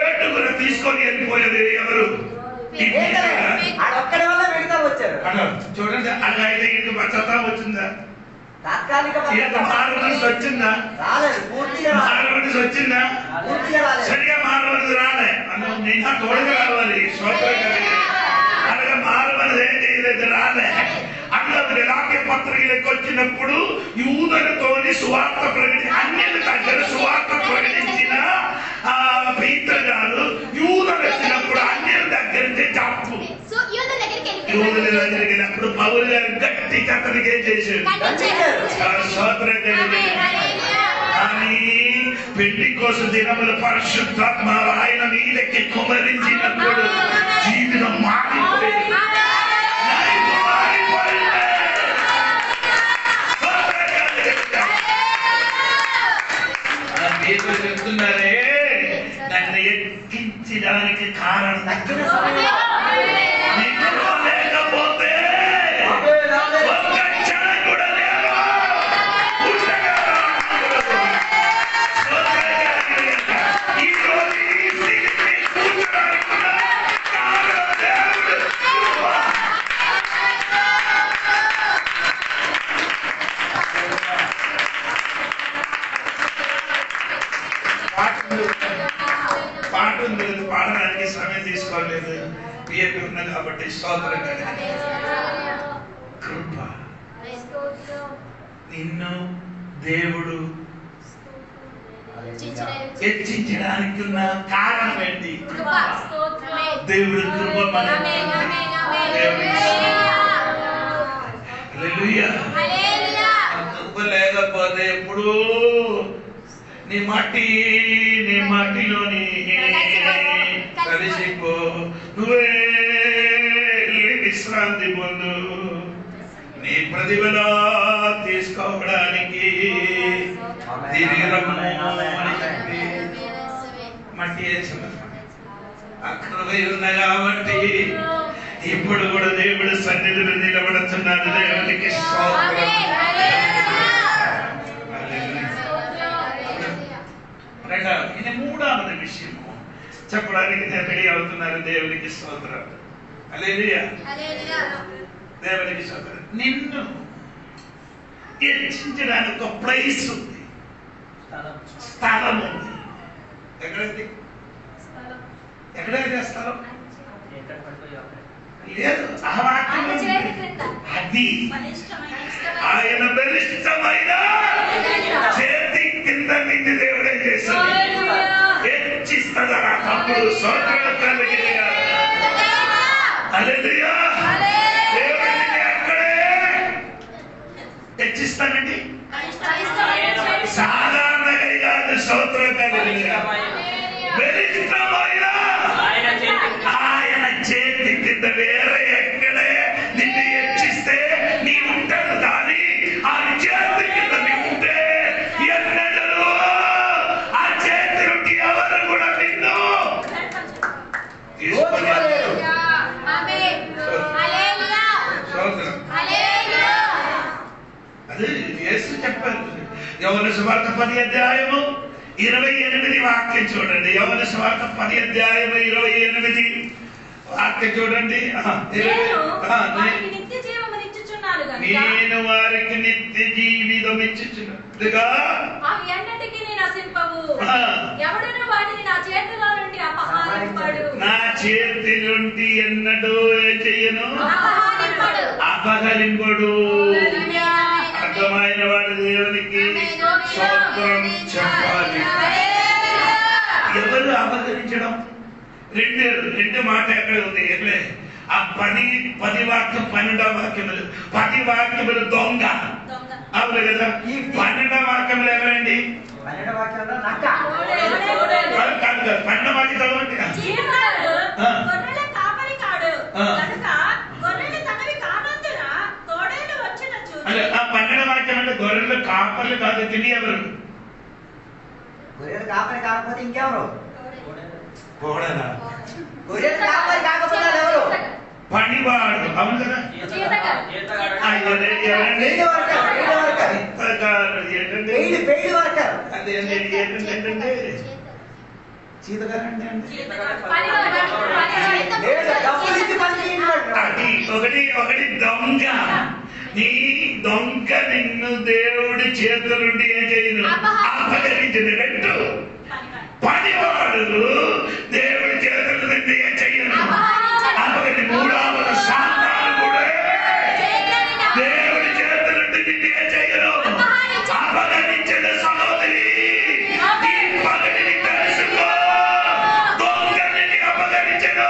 ఏడుగురు తీసుకొని వెళ్ళిపోయేది ఎవరు? చూడండి. అలా అయితే ఇంటి పశ్చాత్తాపం వచ్చిందా? మారవలసి వచ్చిందా? మారవలసి వచ్చిందా? సరిగా మారవలసి రాలే. నిన్న తోడుగా రావాలి. అలాగే మారవలసి ఏం చేయలేదు, రాలే. అట్లా ఇలాగే పత్రికలకు వచ్చినప్పుడు యూదులతోని సువార్త అన్యుల దగ్గర సువార్త ప్రకటించిన పీతరు గారు యూదులు వచ్చినప్పుడు అన్యుల దగ్గర నుంచి తప్పు. యూదుల దగ్గరికి వెళ్ళినప్పుడు పౌలు గారు గట్టి అతనికి ఏం చేశాడు? కానీ పెంటెకోస్తు దినముల పరిశుద్ధాత్మ ఆయన మీదకి కుమరించినప్పుడు జీవితం మారిపోయింది. లైఫ్ మారిపోయింది. పేతురు చెప్తున్నారే, నన్ను ఎక్కించడానికి కారణం తగ్గిన సమయం నీకు లేకపోతే ఒక్క క్షణం కూడా లేదు. ఈ రోజు ఈ స్థితికి కూర్చోడానికి కూడా కారణం దేవుడు. పాట ఉంది, పాడడానికి సమయం తీసుకోలేదు. బియ్యం ఉన్నా కాబట్టి స్తోత్రం. కృప నిన్ను దేవుడు హెచ్చించడానికి ఉన్న కారణం ఏంటి? దేవుడు కృప మనకు. హల్లెలూయా. కృప లేకపోతే ఎప్పుడు నీ మట్టిలోని కలిసిపో. నువ్వే విశ్రాంతి పొందు. నీ ప్రతిభలో తీసుకోవడానికి తిరిగి రమ్ము అని చెప్పి మట్టి అక్కడ ఉంది కాబట్టి ఇప్పుడు కూడా దేవుడు సన్నిధిలో నిలబడుతున్నాడు. దేవునికి స్తోత్రం. ఇది మూడవది విషయము చెప్పడానికి రెడీ అవుతున్నారు. దేవునికి స్తోత్రం. హల్లెలూయా. దేవునికి స్తోత్రం. నిన్ను హెచ్చించడానికి ఒక ప్లేస్ ఉంది, స్థలం ఉంది. ఎక్కడైతే ఎక్కడైతే స్థలం లేదు. అది ఆయన బలిష్టమైన చేతి కింద నిన్ను దేవుడే చేస్తాడు. హెచ్చిస్తాడు ఆ తమ్ముడు. సోదరుడు కలిగిన హల్లెలూయా. దేవుడు నిన్ను అక్కడే హెచ్చిస్తానండి. సాధారణంగా కాదు. స్తోత్రం కలిగిన బలిష్టమైన ఆయన చేతి కింద వేరే ఎక్కడే నిన్ను హెచ్చిస్తే నీ ఉంటాడు. కానీ ఆ చేతి కింద నీ ఉంటే ఎన్నడూ ఆ చేతి నుండి ఎవరు కూడా నిన్ను తీసుకోలేరు. అది యేసు చెప్పారు. యోహాను సువార్త 10వ అధ్యాయము 28 వాక్యం చూడండి. యోహాను సువార్త 10వ అధ్యాయము 28 వాక్యం చూడండి. నేను వారికి నిత్య జీవం ఇచ్చుచున్నట్టుగా అవి ఎన్నటికీ నశింపవు. ఎవడును వాటిని నా చేతిలో నుండి అపహరింపడు. నా చేతి నుండి ఎన్నడూ చెయ్యను, అపహరింపడు. అర్థమైన వాడు దేవునికి స్తోత్రం చెప్పాలి. ఎవరు అపహరించడం? రెండు మాట ఎక్కడ ఉంది? ఎక్కడే ఆ 10 వాక్యం 12వ వాక్యములు 10 వాక్యములు దొంగ అవును కదా. 12వ వాక్యములు ఎవరండి? 12వ వాక్యంలో నక్క. కాదు 12వ వాక్యం చదవండి. గొర్రెల కాపరి కాడు కనుక గొర్రెలు తనవి కానందున తోడేలు వచ్చిన చూచి. ఆ 12వ వాక్యం అంటే గొర్రెలు కాపర్లు కాదు. తిని ఎవరు? గొర్రెలు కాపరి కాకపోతే ఇంకెవరు? కోడలా. గొర్రెలు కాపరి కాకపోతే ఎవరు? పనివాడు. అవును కదా. ఏంటంటే చీతగారండి అంటే ఒకటి దొంగ. నీ దొంగ నిన్ను దేవుడి చేతుల నుండి ఏం చేయను, అపహరించిన. రెండు పనివాడు దేవుడి చేతుల నుండి ఏం చెయ్యను, అపహరి. మూడవ సాతాను కూడా దేవుడి చేతుల నుండి నిన్ను ఏం చెయ్యను, అపహరించిన. సహోదరి ఈ పగటిని తెలుసుకో. దొంగని అపహరించను,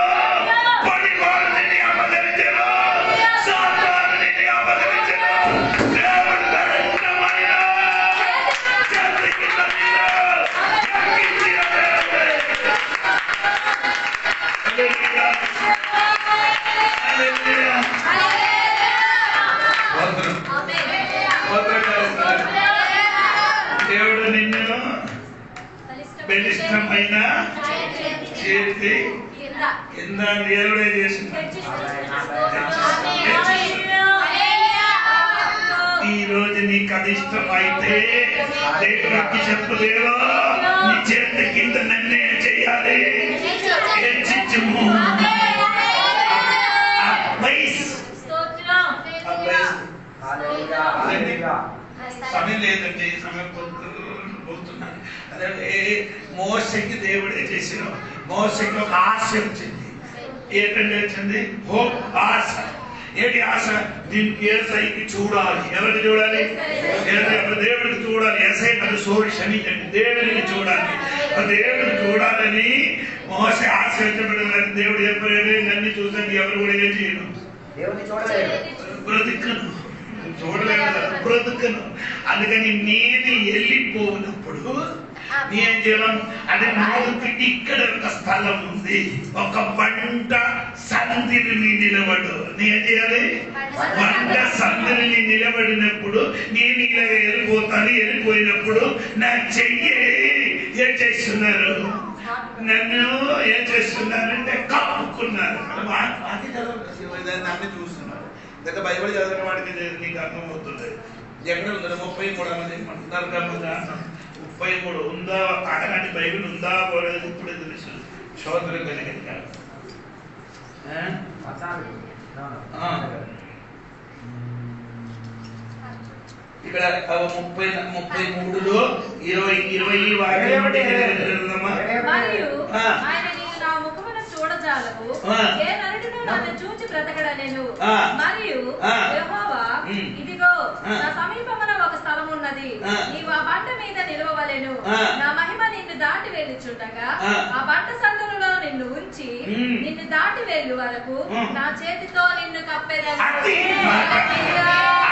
పనివాడు నిన్ను అపహరించను, సాతాను నిన్ను అపహరించను. దేవుడు దరిద్రమైన చేతి కింద నిన్ను చేతి కింద దేవుడే చేసిన. ఈ రోజు నీకు అది ఇష్టమైతే దేవుడికి చెప్పు, దేవా నీ చేతి కింద నన్నే చేయాలి, హెచ్చించుము. సమయం లేదండి, ఈ సమయం పోతున్నాను. అదే మోసకి దేవుడే చేసిన. మోసకి ఒక ఆశ వచ్చింది. ఏంటంటే వచ్చింది హోప్, ఆశ. ఏంటి ఆశ? దీనికి ఏసైకి చూడాలి. ఎవరికి చూడాలి? దేవుడికి చూడాలి. ఏసై అది క్షమించండి, దేవుడికి చూడాలి. దేవుడికి చూడాలని మోస ఆశ వచ్చినప్పుడు దేవుడు చెప్పలేదు, నన్ను చూసండి ఎవరు కూడా ఏం చేయను, బ్రతుకను, చూడలేదు బ్రతుకను. అందుకని నేను వెళ్ళిపోయినప్పుడు నేను చేయడం అంటే నాకు ఇక్కడ ఒక స్థలం ఉంది, ఒక బండ సంధిని నిలబడు. నేను చేయాలి, బండ సంధిని నిలబడినప్పుడు నేను ఇలా వెళ్ళిపోతాను. వెళ్ళిపోయినప్పుడు నా చెయ్యి ఏం చేస్తున్నారు, నన్ను ఏం చేస్తున్నారంటే కప్పుకున్నారు. దాన్ని చూస్తున్నారు. దగ్గర బైబిల్ చదివిన వాడికి నీకు అర్థమవుతుంది. ఎక్కడ ఉంది 33 33 ఉందా? అలాంటి బైబిల్ ఉందా పోలేదు ఇప్పుడే తెలుసు. సోదరు కలిగింది కాదు. ఇక్కడ 33లో 20 వాక్యం చూడజాలవు, ఏ నరుడును నన్ను చూచి బ్రతకడనెను. మరియు యెహోవా, ఇదిగో నా సమీపమున ఒక స్థలం ఉన్నది, నీవు ఆ బండ మీద నిలవవలెను. నా మహిమ నిన్ను దాటి వెళ్ళుచుండగా ఆ బండ సందులలో నిన్ను ఉంచి నిన్ను దాటి వెళ్ళు వరకు నా చేతితో నిన్ను కప్పెదను.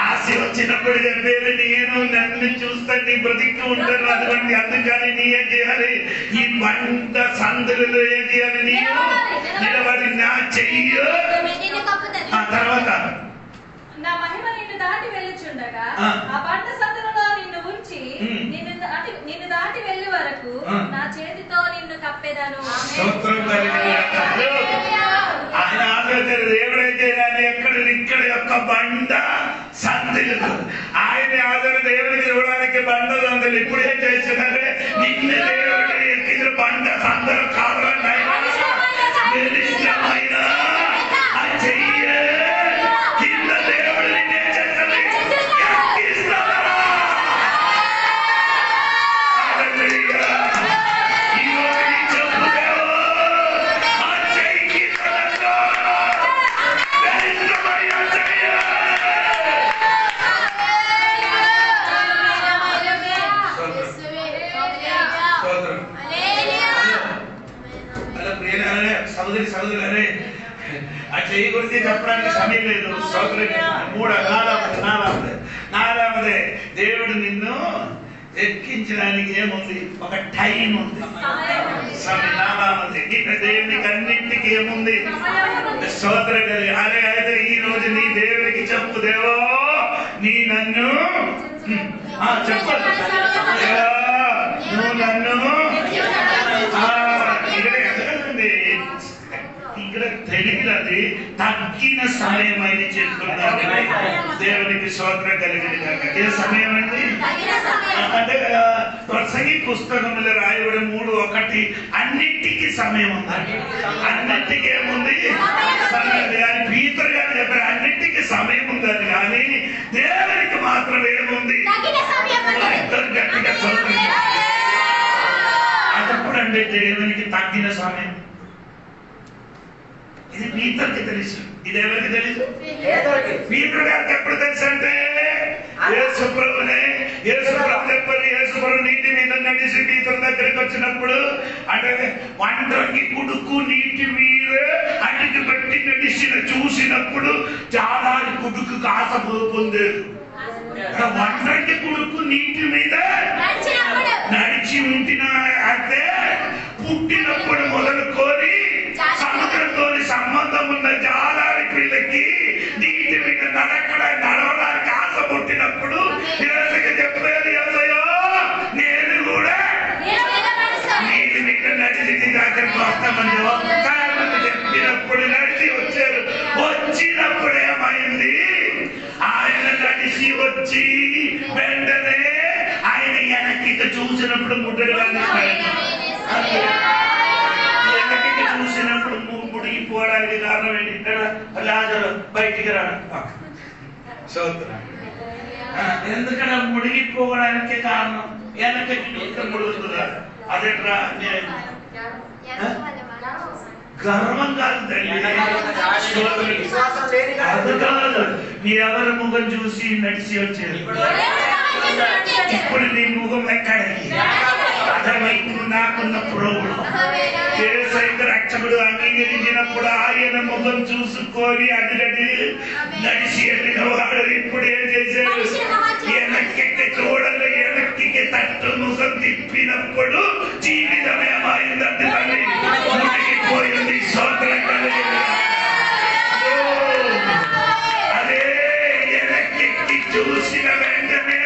ఆశ వచ్చినప్పుడు చెప్పేది నేను నన్ను చూస్తాను బ్రతికి ఉంటాను. అటువంటి అందుకని నీ ఏం చేయాలి, ఈ బండ సందులలో ఏం చేయాలి, నేను నిలబడి నా చెయ్యి. ఆ తర్వాత నా మహిమ నిన్ను దాటి వెళ్ళుచుండగా ఆ బండ సందులలో నిన్ను ఉంచి నిన్ను దాటి వెళ్ళు వరకు నా చేతితో నిన్ను కప్పెదను. ఆయన ఆలోచన దేవుడే చేయాలి. ఎక్కడ ఇక్కడ యొక్క బండ సందులు ఆయన ఆదరణ దేవుడికి చూడడానికి బండ సందులు. ఇప్పుడు ఏం చేస్తున్నారే, నిన్న దేవుడు ఎక్కిన బండ సందులు కావాలన్నా చెయ్య కింద దేవుడు నిన్నే చేస్తాడు. సోదరులరే ఆ చెయ్యి గురించి చెప్పడానికి సమయం లేదు. సోదరులకి నాలుగవదే దేవుడు నిన్ను ఎక్కించడానికి ఏముంది, ఒక టైం ఉంది, సమయం. నాలుగవది దేవునికి అన్నింటికి ఏముంది, సోదరు. అరే అయితే ఈ రోజు నీ దేవుడికి చెప్పు, దేవో నీ నన్ను చెప్పు, నువ్వు నన్ను ఇక్కడ తెలుగులది తగ్గిన సమయం అని చెప్తున్నారు. దేవునికి స్తోత్రం కలిగింది కాక. ఏ సమయం అండి అంటే ప్రసంగి పుస్తకంలో రాయబడి 3:1 అన్నింటికి సమయం ఉంది. అన్నింటికి ఏముంది సమయం. కానీ పీతరు గారు చెప్పారు అన్నింటికి సమయం ఉందని, కానీ దేవునికి మాత్రం ఏముంది, గట్టిగా స్తోత్రం. అదప్పుడండి దేవునికి తగ్గిన సమయం. ఇది పీతర్కి తెలుసు. ఇది ఎవరికి తెలుసు? పీతరు గారికి ఎప్పుడు తెలుసు అంటే యేసుప్రభు చెప్పారు. యేసుప్రభు నీటి మీద నడిచి పీతరు దగ్గరికి వచ్చినప్పుడు అంటే వంటకి కుడుకు నీటి మీద అడిగి పెట్టి నడిచిన చూసినప్పుడు చాలా కుడుకు ఆశ పొందేది. వంటకి కుడుకు నీటి మీద నడిచి ఉంటిన అయితే పుట్టినప్పుడు మొదలుకొని సముద్రంతో సంబంధం ఉన్న జాలారి పిల్లకి నీటి మీద నడవడానికి ఆశ పుట్టినప్పుడు చెప్పేది ఎవరో నేను కూడా నీటి మీద నడిచి దగ్గరకు మొత్తం మంది ఒక్కరిని చెప్పినప్పుడు నడిచి వచ్చారు. వచ్చినప్పుడు ఏమైంది? ఆయన నడిచి వచ్చి వెంటనే ఆయన వెనక్కి చూసినప్పుడు ముట్టడు వెనక్కి చూసినప్పుడు ముడిగిపోవడానికి కారణం ఏంటి? ఇక్కడ లాజరు బయటికి రావడం. ఎందుకంటే ముడిగిపోవడానికి కారణం వెనకకి ముడుగుతుందా? అదేట్రా గర్వం కాదు అది కాదు. నీ ఎవరి ముఖం చూసి నడిచి వచ్చేది. ఇప్పుడు నీ ముఖం ఎక్కడికి? అర్థమైంది నాకున్న ప్రోగులు రక్షకుడు అంగీకరించినప్పుడు ఆయన ముఖం చూసుకొని అడిగడి నడిచి వెళ్ళిన వాడు ఇప్పుడు ఏం చేశాడు? వెనక్కి చూడలు వెనక్కి తట్టు ముఖం తిప్పినప్పుడు జీవితం ఏమైందంటే పోయింది. స్తోత్రం కలిగింది. అదే వెనక్కి చూసిన వెంటనే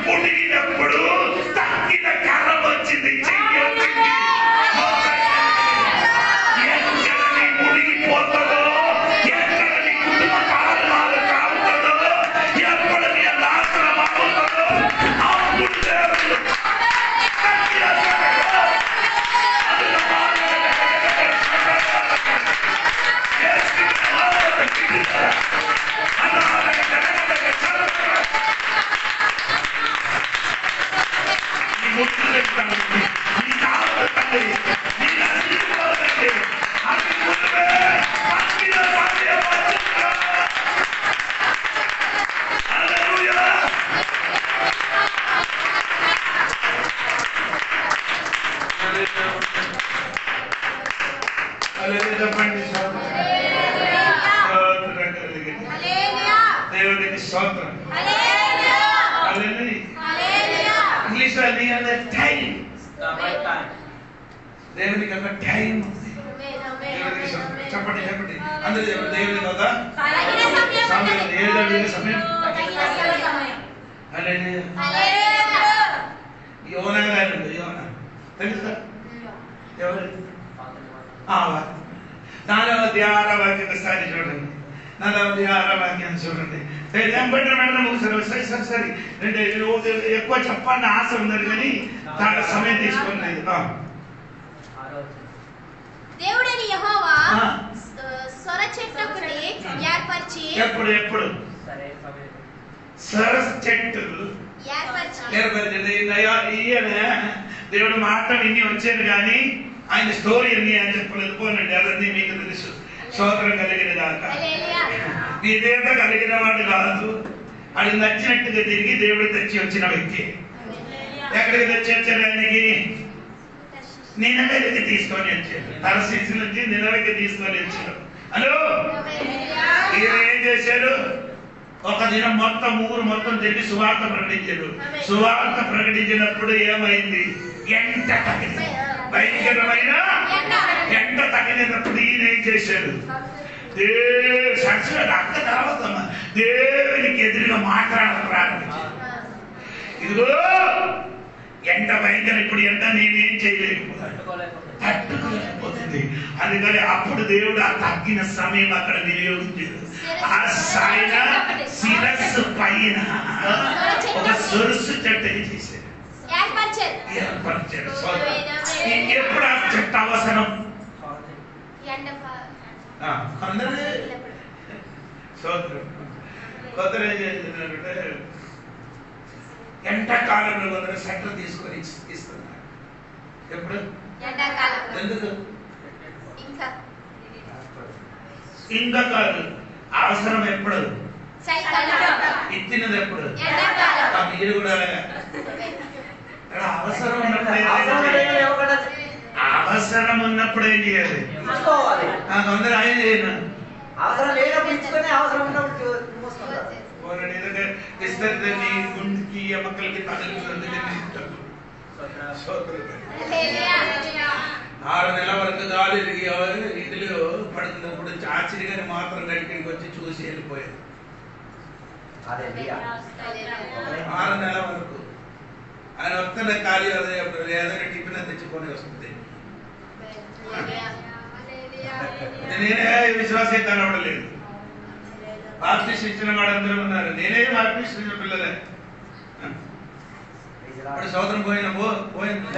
ముడిగినప్పుడు తగ్గిన కరం వచ్చింది. చెయ్యి వచ్చింది. ఎక్కడ నీ ముడిగిపోతుందో, ఎక్కడ నీ కుటుంబ కారణాలు కావుతుందో, ఎక్కడ నీ నాశనం అవుతుందో అప్పుడు దేవుడు దేవుడికి స్తోత్రం. ఇంగ్లీష్ లో టైం. దేవునికి ఒక టైం ఉంది. చెప్పండి చెప్పండి అందరూ చెప్పండి. దేవునికి ఒక సమయం. ఏదో సమయం. యోనా గారు యోనా తెలుసా? ఎవరు? 4వ అధ్యాయ వాక్యం ఒకసారి చూడండి. 4వ అధ్యాయ వాక్యాన్ని చూడండి. సరే ఎక్కువ చెప్పాలని ఆశ ఉన్నది కానీ చాలా సమయం తీసుకున్నది. దేవుడైన యెహోవా సొర చెట్టు ఒకటి ఏర్పరిచి ఎప్పుడు సరస్ చెట్టు ఏర్పరిచింది. ఈయన దేవుడు మాట విని వచ్చాను కానీ ఆయన స్టోరీ అన్ని అని చెప్పలేదు. పోనండి, అవన్నీ మీకు తెలుసు. స్తోత్రం కలిగిన దాకా ఇదేదో కలిగిన వాడు కాదు. అది నచ్చినట్టుగా తిరిగి దేవుడు తెచ్చి వచ్చిన వ్యక్తి. ఎక్కడికి తెచ్చి వచ్చాడు? ఆయనకి నినవేకి తీసుకొని వచ్చాడు. తర్షీసు నుంచి నినవేకి తీసుకొని వచ్చాడు. హలో, ఈయన ఏం చేశాడు? ఒక దినం మొత్తం ఊరు మొత్తం తిరిగి సువార్త ప్రకటించాడు. సువార్త ప్రకటించినప్పుడు ఏమైంది? ఎంట తగిలింది. భయంకరమైన ఎంట తగిలినప్పుడు ఈయన ఏం చేశాడు? అక్క తర్వాత దేవునికి ఎదురుగా మాట్లాడడం ప్రారంభించాడు. ఇదిగో ఎంట భయంకర. ఇప్పుడు ఎంట నేనేం తట్టుకోలేకపోతుంది. అందుకని అప్పుడు దేవుడు ఆ తగ్గిన సమయం అక్కడ వినియోగించాడు. ఆ సాయన శిరస్సు పైన ఒక సొరుసు చెట్టు చేశాడు. ఏర్పరిచాడు. ఎప్పుడు ఆ చెట్టు అవసరం? కొందరు ఏం చేస్తున్నారంటే ఎండాకాలంలో కొందరు సెంటర్ తీసుకొని ఇస్తున్నారు. ఎప్పుడు? ఎందుకు? ఇంకా కాదు. అవసరం ఎప్పుడు? ఇచ్చినది ఎప్పుడు? మీరు కూడా అవసరం ఉన్నప్పుడు అవసరం ఉన్నప్పుడు ఏం చేయాలి? అందరూ ఆయన చేయను. అవసరం లేనప్పుడు ఇచ్చుకొని అవసరం ఉన్నప్పుడు ఇస్తని గుండెకి ఎముకలకి తగిలింది. 6 నెలల వరకు గాలి ఇంటిలో పడుతున్నప్పుడు ఆశ్చర్యగానే మాత్రం గడికి వచ్చి చూసి వెళ్ళిపోయారు. 6 నెలల వరకు ఆయన వస్తున్న ఖాళీ ఏదైనా టిఫిన్ తెచ్చుకొని వస్తుంది. నేనే విశ్వాసం కనబడలేదు. బాప్టిస్ట్ ఇచ్చిన వాడందరూ ఉన్నారు, నేనే బాప్టిస్ట్ ఇచ్చిన పిల్లలే. ఇప్పుడు సోదరం పోయింది.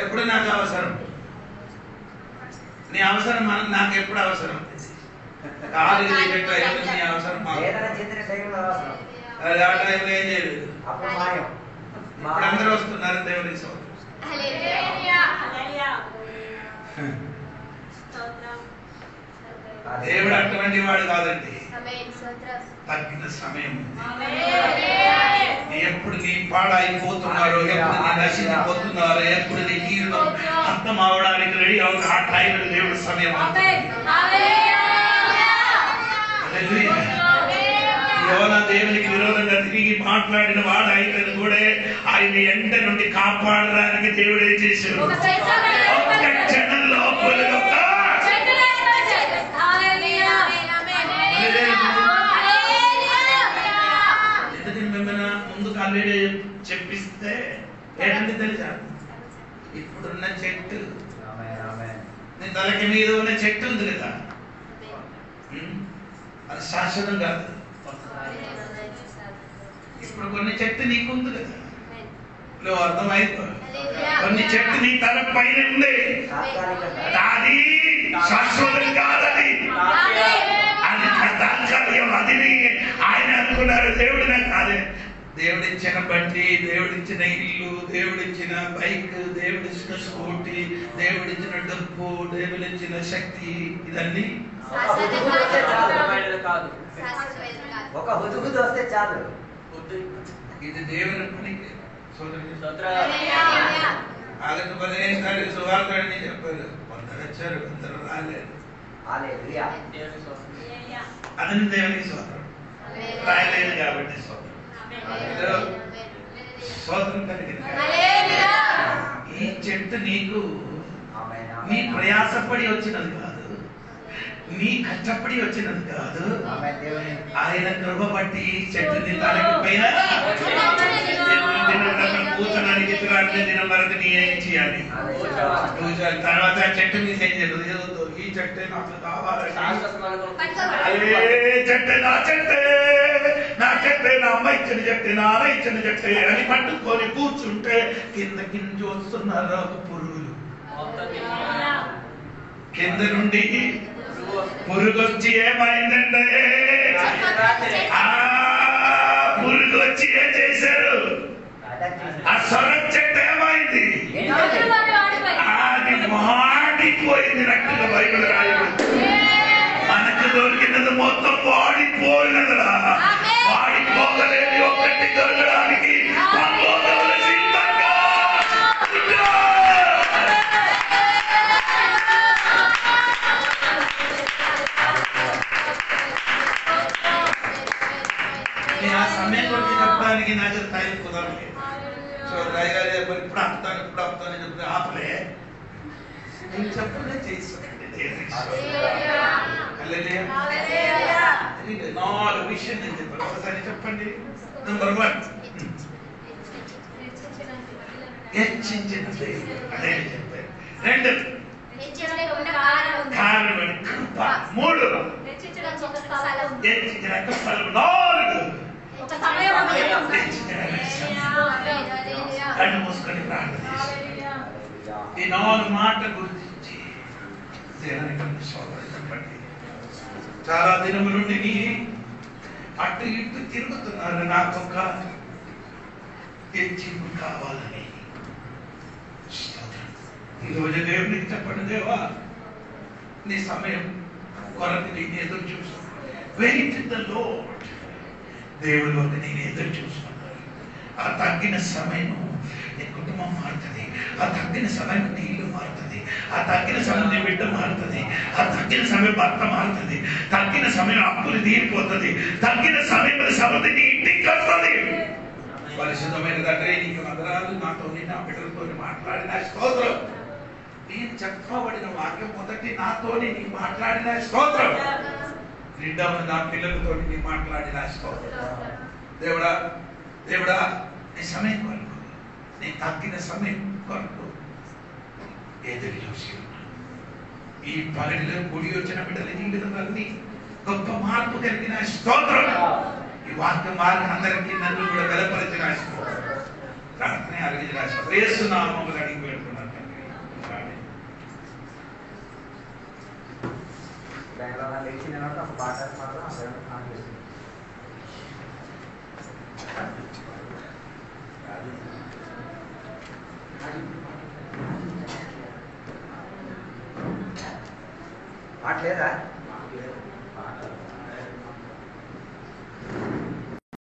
ఎప్పుడు నాకు అవసరం, నీ అవసరం నాకు ఎప్పుడు అవసరం. కాదు నీ అవసరం అది ఆ టైంలో ఏం చేయలేదు. ఇప్పుడు అందరూ వస్తున్నారు దేవునికి సోదరం. దేవుడు అటువంటి వాడు కాదండి. తగ్గిన సమయం ఎప్పుడు నీ పాడైపోతున్నారో, ఎప్పుడు నీ నశించిపోతున్నారో, ఎప్పుడు నీ జీవితం అర్థం అవడానికి రెడీ అవుతుంది, ఆ టైంలో దేవుడు సమయం. యోనా దేవునికి విరోధంగా తిరిగి మాట్లాడిన వాడు అయితే కూడా ఆయన ఎండ నుండి కాపాడడానికి దేవుడు ఏం చేశాడు? ఒక్క క్షణంలో ఎందుకని మిమ్మల్ని ముందుకు ఆల్రెడీ చెప్పిస్తే ఏంటంటే తెలుసా, ఇప్పుడున్న చెట్టు నీ తలకి మీద ఉన్న చెట్టు ఉంది కదా, అది శాశ్వతం కాదు. ఇప్పుడు కొన్ని చెట్టు నీకు ఉంది కదా, నువ్వు అర్థమైపో. కొన్ని చెట్టు నీ తల పైన ఉంది, అది శాశ్వతం కాదని, అది తాత్కాలికం. అది ఆయన అనుకున్నారు. దేవుడు నాకు కాదు, దేవుడిచ్చిన బండి, దేవుడిచ్చిన ఇల్లు, దేవుడిచ్చిన బైక్, దేవుడిచ్చిన స్కూటీ, దేవుడిచ్చిన డబ్బు, దేవుడిచ్చిన శక్తి, ఇదన్నీ కాదు. ఒక హుదుహుదు వస్తే చాలు. ఇది దేవుని పనికి. ఆగస్టు 15 తారీఖు సువార్తని చెప్పారు, కొందరు వచ్చారు, కొందరు రాలేదు. అదని దేవునికి స్తోత్రం. రాయలేదు కాబట్టి స్తోత్రం కలిగింది. ఈ చెట్టు నీకు నీ ప్రయాసపడి వచ్చినది కాదు, నీ కష్టపడి వచ్చినది కాదు. ఆయన కృప బట్టి చెట్టు నీ తలకి పైన కూర్చోడానికి దినం వరకు నీ ఏం చేయాలి? తర్వాత చెట్టు నీ ఏం చేయదు. ఈ చెట్టే నాకు కావాలి, చెట్టే నా చెట్టే, నా చెట్టే, నా అమ్మ ఇచ్చిన చెట్టే, నా అన్న ఇచ్చిన చెట్టే అని పట్టుకొని కూర్చుంటే కింద వస్తున్నారు పురుగులు. కింద నుండి పురుగు వచ్చి ఏమైందంటే, పురుగు వచ్చి ఏం చేశారు? ఆ సొర చెట్టు ఏమైంది? అది మాడిపోయింది. రక్తంగా బైబిల్ రాయబడింది. మనకు దొరికినది మొత్తం వాడిపోయినదిరా. వాడిపోగలేని ఒకటి దొరకడానికి ఆ సమయం కొరకు చెప్పడానికి నాకు టైం కుదరలేదు. సో రాయగారు చెప్పారు, ఇప్పుడు ఆపుతాను చెప్తే ఆపలే. నేను చెప్పలే చేస్తానండి. 4 విషయం నేను చెప్పాను, ఒకసారి చెప్పండి. నెంబర్ 1, హెచ్చించిన దేవుడు, అదే చెప్పారు. 2, కారణం కృప. 3, హెచ్చించిన ఫలం. 4, కళ్ళు మూసుకొని ప్రార్థన చేసి ఈ 4 మాటల గురించి దేవునికి సోదరులు చెప్పండి. చాలా దినముల నుండి అటు ఇటు తిరుగుతున్నారు, నాకు ఒక హెచ్చింపు కావాలని. ఈరోజు దేవునికి చెప్పండి, దేవా నీ సమయం కొరకు నేను ఎదురు చూసాను. Wait the lord. దేవుడి వద్ద నేను ఎదురు చూసుకున్నాను. ఆ తగ్గిన సమయం నీ కుటుంబం మారుతుంది, ఆ తగ్గిన సమయం నీ ఇల్లు మారుతుంది, ఆ తగ్గిన సమయం నీ బిడ్డ మారుతుంది, ఆ తగ్గిన సమయం భర్త మారుతుంది, తగ్గిన సమయం అప్పులు తీరిపోతుంది, తగ్గిన సమయం సమృద్ధి నీ ఇంటికి వస్తుంది. పరిశుద్ధమైన తండ్రి నీకు వందనాలు. నాతో నా బిడ్డలతో మాట్లాడిన స్తోత్రం. నేను చెప్పబడిన వాక్యం మొదటి నాతోని నీ మాట్లాడిన స్తోత్రం. రెండవది నా పిల్లలతో నీ మాట్లాడిన స్తోత్రం. దేవుడా నీ సమయం కొరకు, నీ తగ్గిన సమయం కొరకు ఎదురు చూసి ఉన్నాను. ఈ పగటిలో గుడి వచ్చిన బిడ్డల జీవితాలన్నీ గొప్ప మార్పు కలిగిన స్తోత్రం. ఈ వాక్య మార్గం అందరికీ నన్ను కూడా బలపరిచిన స్తోత్రం. ప్రార్థన అడిగి యేసునామములో అడిగి పెడుతున్నాను తండ్రి. లేచిన ఒక పాట మాత్రం పాట లేదా? పాట